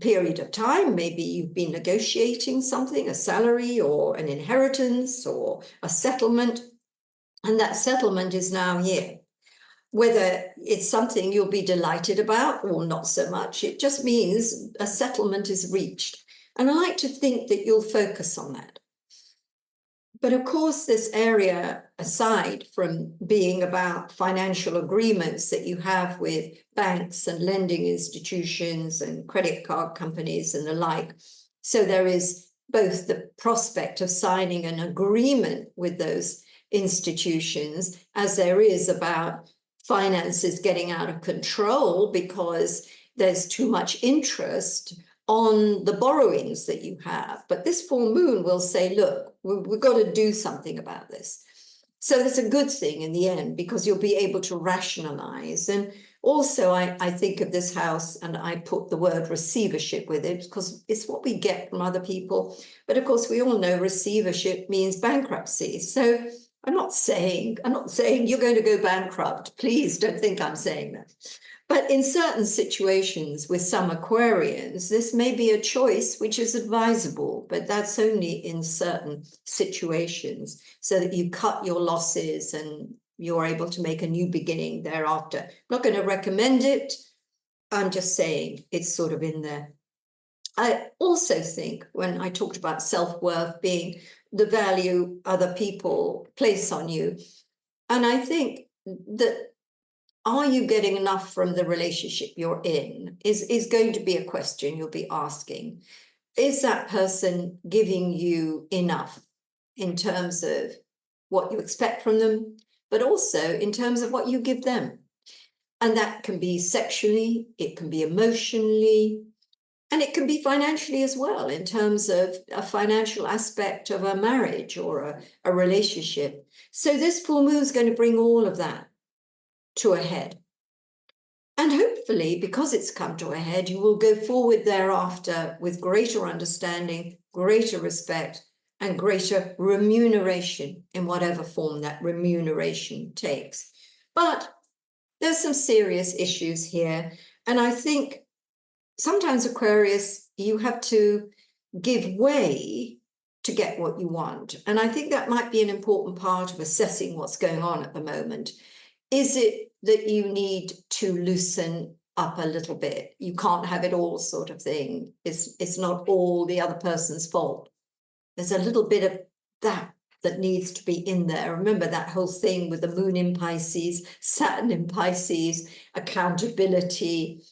S1: period of time. Maybe you've been negotiating something, a salary or an inheritance or a settlement, and that settlement is now here. Whether it's something you'll be delighted about or not so much, it just means a settlement is reached. And I like to think that you'll focus on that. But of course, this area, aside from being about financial agreements that you have with banks and lending institutions and credit card companies and the like, so there is both the prospect of signing an agreement with those institutions, as there is about finances getting out of control because there's too much interest on the borrowings that you have. But this full moon will say, look, we've got to do something about this. So that's a good thing in the end, because you'll be able to rationalize. And also, I think of this house, and I put the word receivership with it because it's what we get from other people. But of course, we all know receivership means bankruptcy. So I'm not saying you're going to go bankrupt. Please don't think I'm saying that. But in certain situations with some Aquarians, this may be a choice which is advisable, but that's only in certain situations, so that you cut your losses and you're able to make a new beginning thereafter. I'm not going to recommend it. I'm just saying it's sort of in there. I also think, when I talked about self-worth being the value other people place on you, and I think that, are you getting enough from the relationship you're in is going to be a question you'll be asking. Is that person giving you enough in terms of what you expect from them, but also in terms of what you give them? And that can be sexually, it can be emotionally, and it can be financially as well, in terms of a financial aspect of a marriage or a relationship. So this full moon is going to bring all of that to a head. And hopefully, because it's come to a head, you will go forward thereafter with greater understanding, greater respect, and greater remuneration in whatever form that remuneration takes. But there's some serious issues here. And I think sometimes, Aquarius, you have to give way to get what you want. And I think that might be an important part of assessing what's going on at the moment. Is it that you need to loosen up a little bit? You can't have it all, sort of thing. It's not all the other person's fault. There's a little bit of that needs to be in there. Remember that whole thing with the moon in Pisces, Saturn in Pisces, accountability,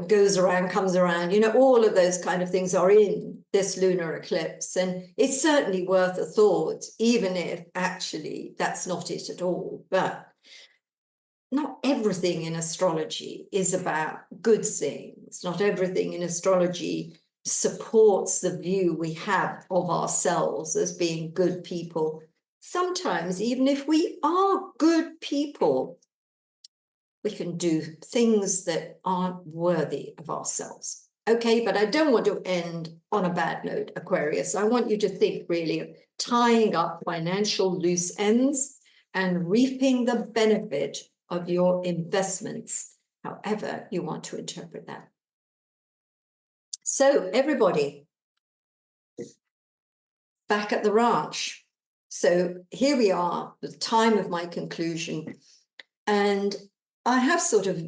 S1: goes around, comes around, all of those kind of things are in this lunar eclipse. And it's certainly worth a thought, even if actually that's not it at all. But not everything in astrology is about good things. Not everything in astrology supports the view we have of ourselves as being good people. Sometimes, even if we are good people, we can do things that aren't worthy of ourselves. Okay, but I don't want to end on a bad note, Aquarius. I want you to think really of tying up financial loose ends and reaping the benefit of your investments, however you want to interpret that. So everybody, back at the ranch. So here we are, the time of my conclusion. And I have sort of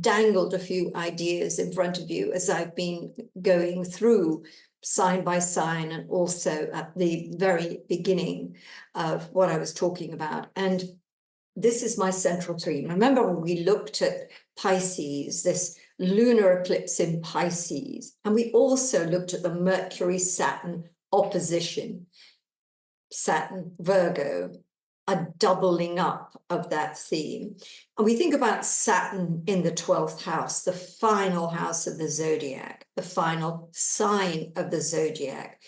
S1: dangled a few ideas in front of you as I've been going through sign by sign, and also at the very beginning of what I was talking about. And this is my central theme. Remember when we looked at Pisces, this lunar eclipse in Pisces, and we also looked at the Mercury-Saturn opposition, Saturn, Virgo, a doubling up of that theme. And we think about Saturn in the 12th house, the final house of the zodiac, the final sign of the zodiac.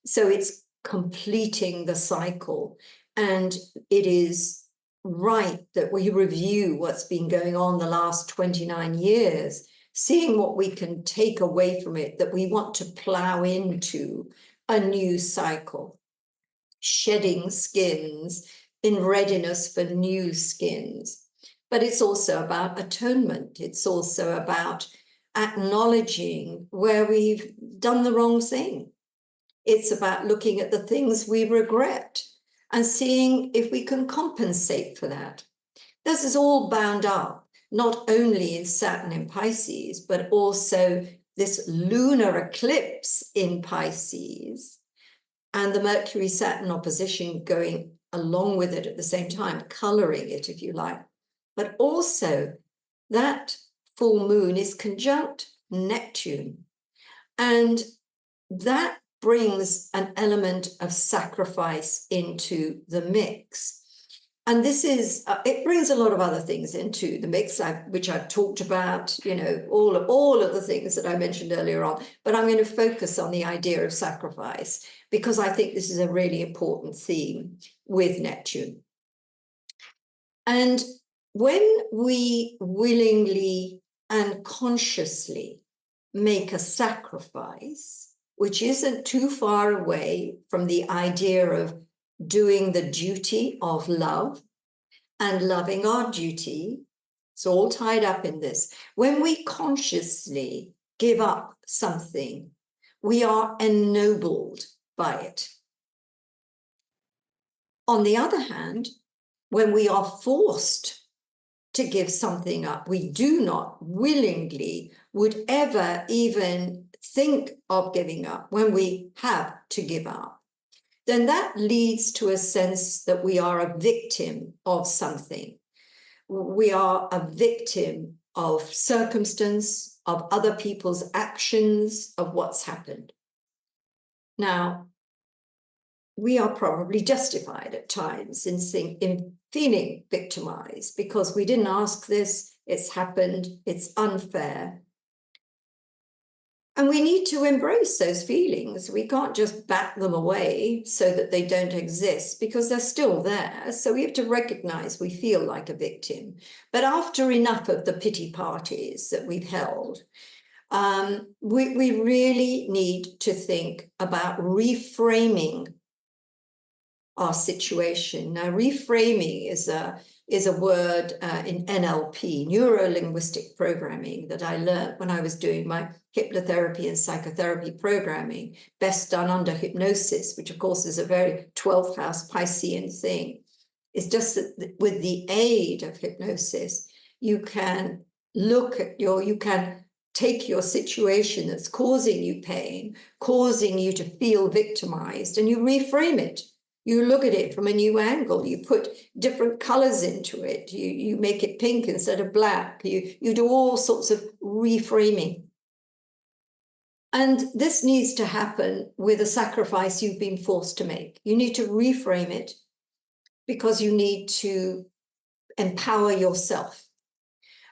S1: So it's completing the cycle, and it is right that we review what's been going on the last 29 years, seeing what we can take away from it, that we want to plow into a new cycle, shedding skins in readiness for new skins. But it's also about atonement. It's also about acknowledging where we've done the wrong thing. It's about looking at the things we regret and seeing if we can compensate for that. This is all bound up, not only in Saturn in Pisces, but also this lunar eclipse in Pisces and the Mercury-Saturn opposition going along with it at the same time, coloring it, if you like. But also that full moon is conjunct Neptune. And that brings an element of sacrifice into the mix. And this is, it brings a lot of other things into the mix, which I've talked about, you know, all of the things that I mentioned earlier on. But I'm going to focus on the idea of sacrifice, because I think this is a really important theme with Neptune. And when we willingly and consciously make a sacrifice, which isn't too far away from the idea of doing the duty of love and loving our duty, it's all tied up in this. When we consciously give up something, we are ennobled by it. On the other hand, when we are forced to give something up, we do not willingly would ever even think of giving up. When we have to give up, then that leads to a sense that we are a victim of something. We are a victim of circumstance, of other people's actions, of what's happened. Now, we are probably justified at times in feeling victimized because we didn't ask this, it's happened, it's unfair. And we need to embrace those feelings. We can't just bat them away so that they don't exist, because they're still there. So we have to recognize we feel like a victim. But after enough of the pity parties that we've held, we really need to think about reframing our situation. Now, reframing is a word in NLP, neuro-linguistic programming, that I learned when I was doing my hypnotherapy and psychotherapy programming, best done under hypnosis, which of course is a very 12th house Piscean thing. It's just that with the aid of hypnosis, you can look at you can take your situation that's causing you pain, causing you to feel victimized, and you reframe it. You look at it from a new angle. You put different colors into it. You make it pink instead of black. You do all sorts of reframing. And this needs to happen with a sacrifice you've been forced to make. You need to reframe it because you need to empower yourself.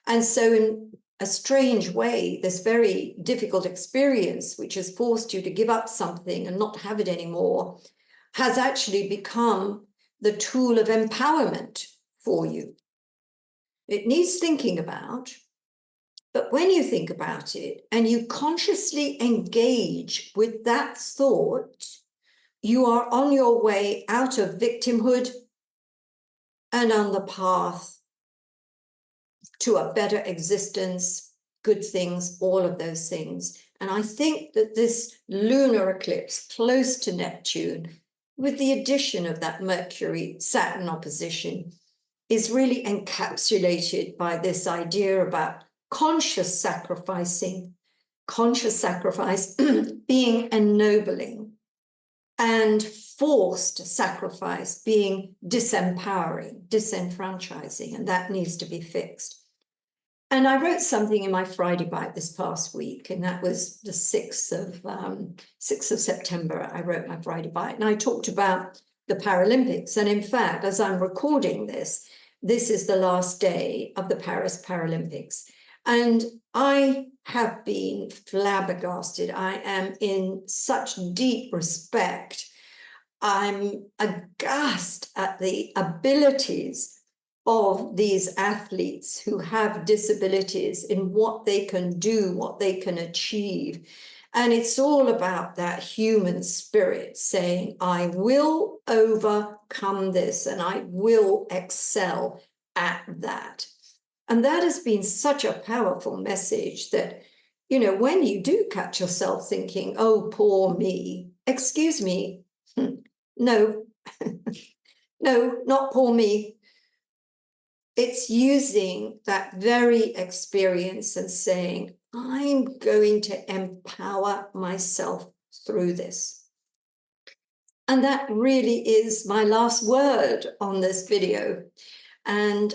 S1: And so in a strange way, this very difficult experience, which has forced you to give up something and not have it anymore, has actually become the tool of empowerment for you. It needs thinking about, but when you think about it and you consciously engage with that thought, you are on your way out of victimhood and on the path to a better existence, good things, all of those things. And I think that this lunar eclipse close to Neptune, with the addition of that Mercury-Saturn opposition, is really encapsulated by this idea about conscious sacrifice being ennobling, and forced sacrifice being disempowering, disenfranchising, and that needs to be fixed. And I wrote something in my Friday Bite this past week, and that was the 6th of September. I wrote my Friday Bite, and I talked about the Paralympics. And in fact, as I'm recording this, this is the last day of the Paris Paralympics. And I have been flabbergasted. I am in such deep respect. I'm aghast at the abilities of these athletes who have disabilities in what they can do, what they can achieve. And it's all about that human spirit saying, I will overcome this and I will excel at that. And that has been such a powerful message that, you know, when you do catch yourself thinking, oh, poor me, excuse me, no, no, not poor me. It's using that very experience and saying, I'm going to empower myself through this. And that really is my last word on this video. And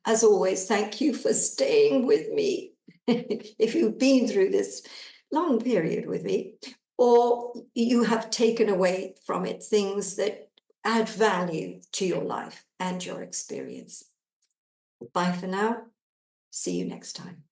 S1: as always, thank you for staying with me. If you've been through this long period with me, or you have taken away from it things that add value to your life and your experience. Bye for now. See you next time.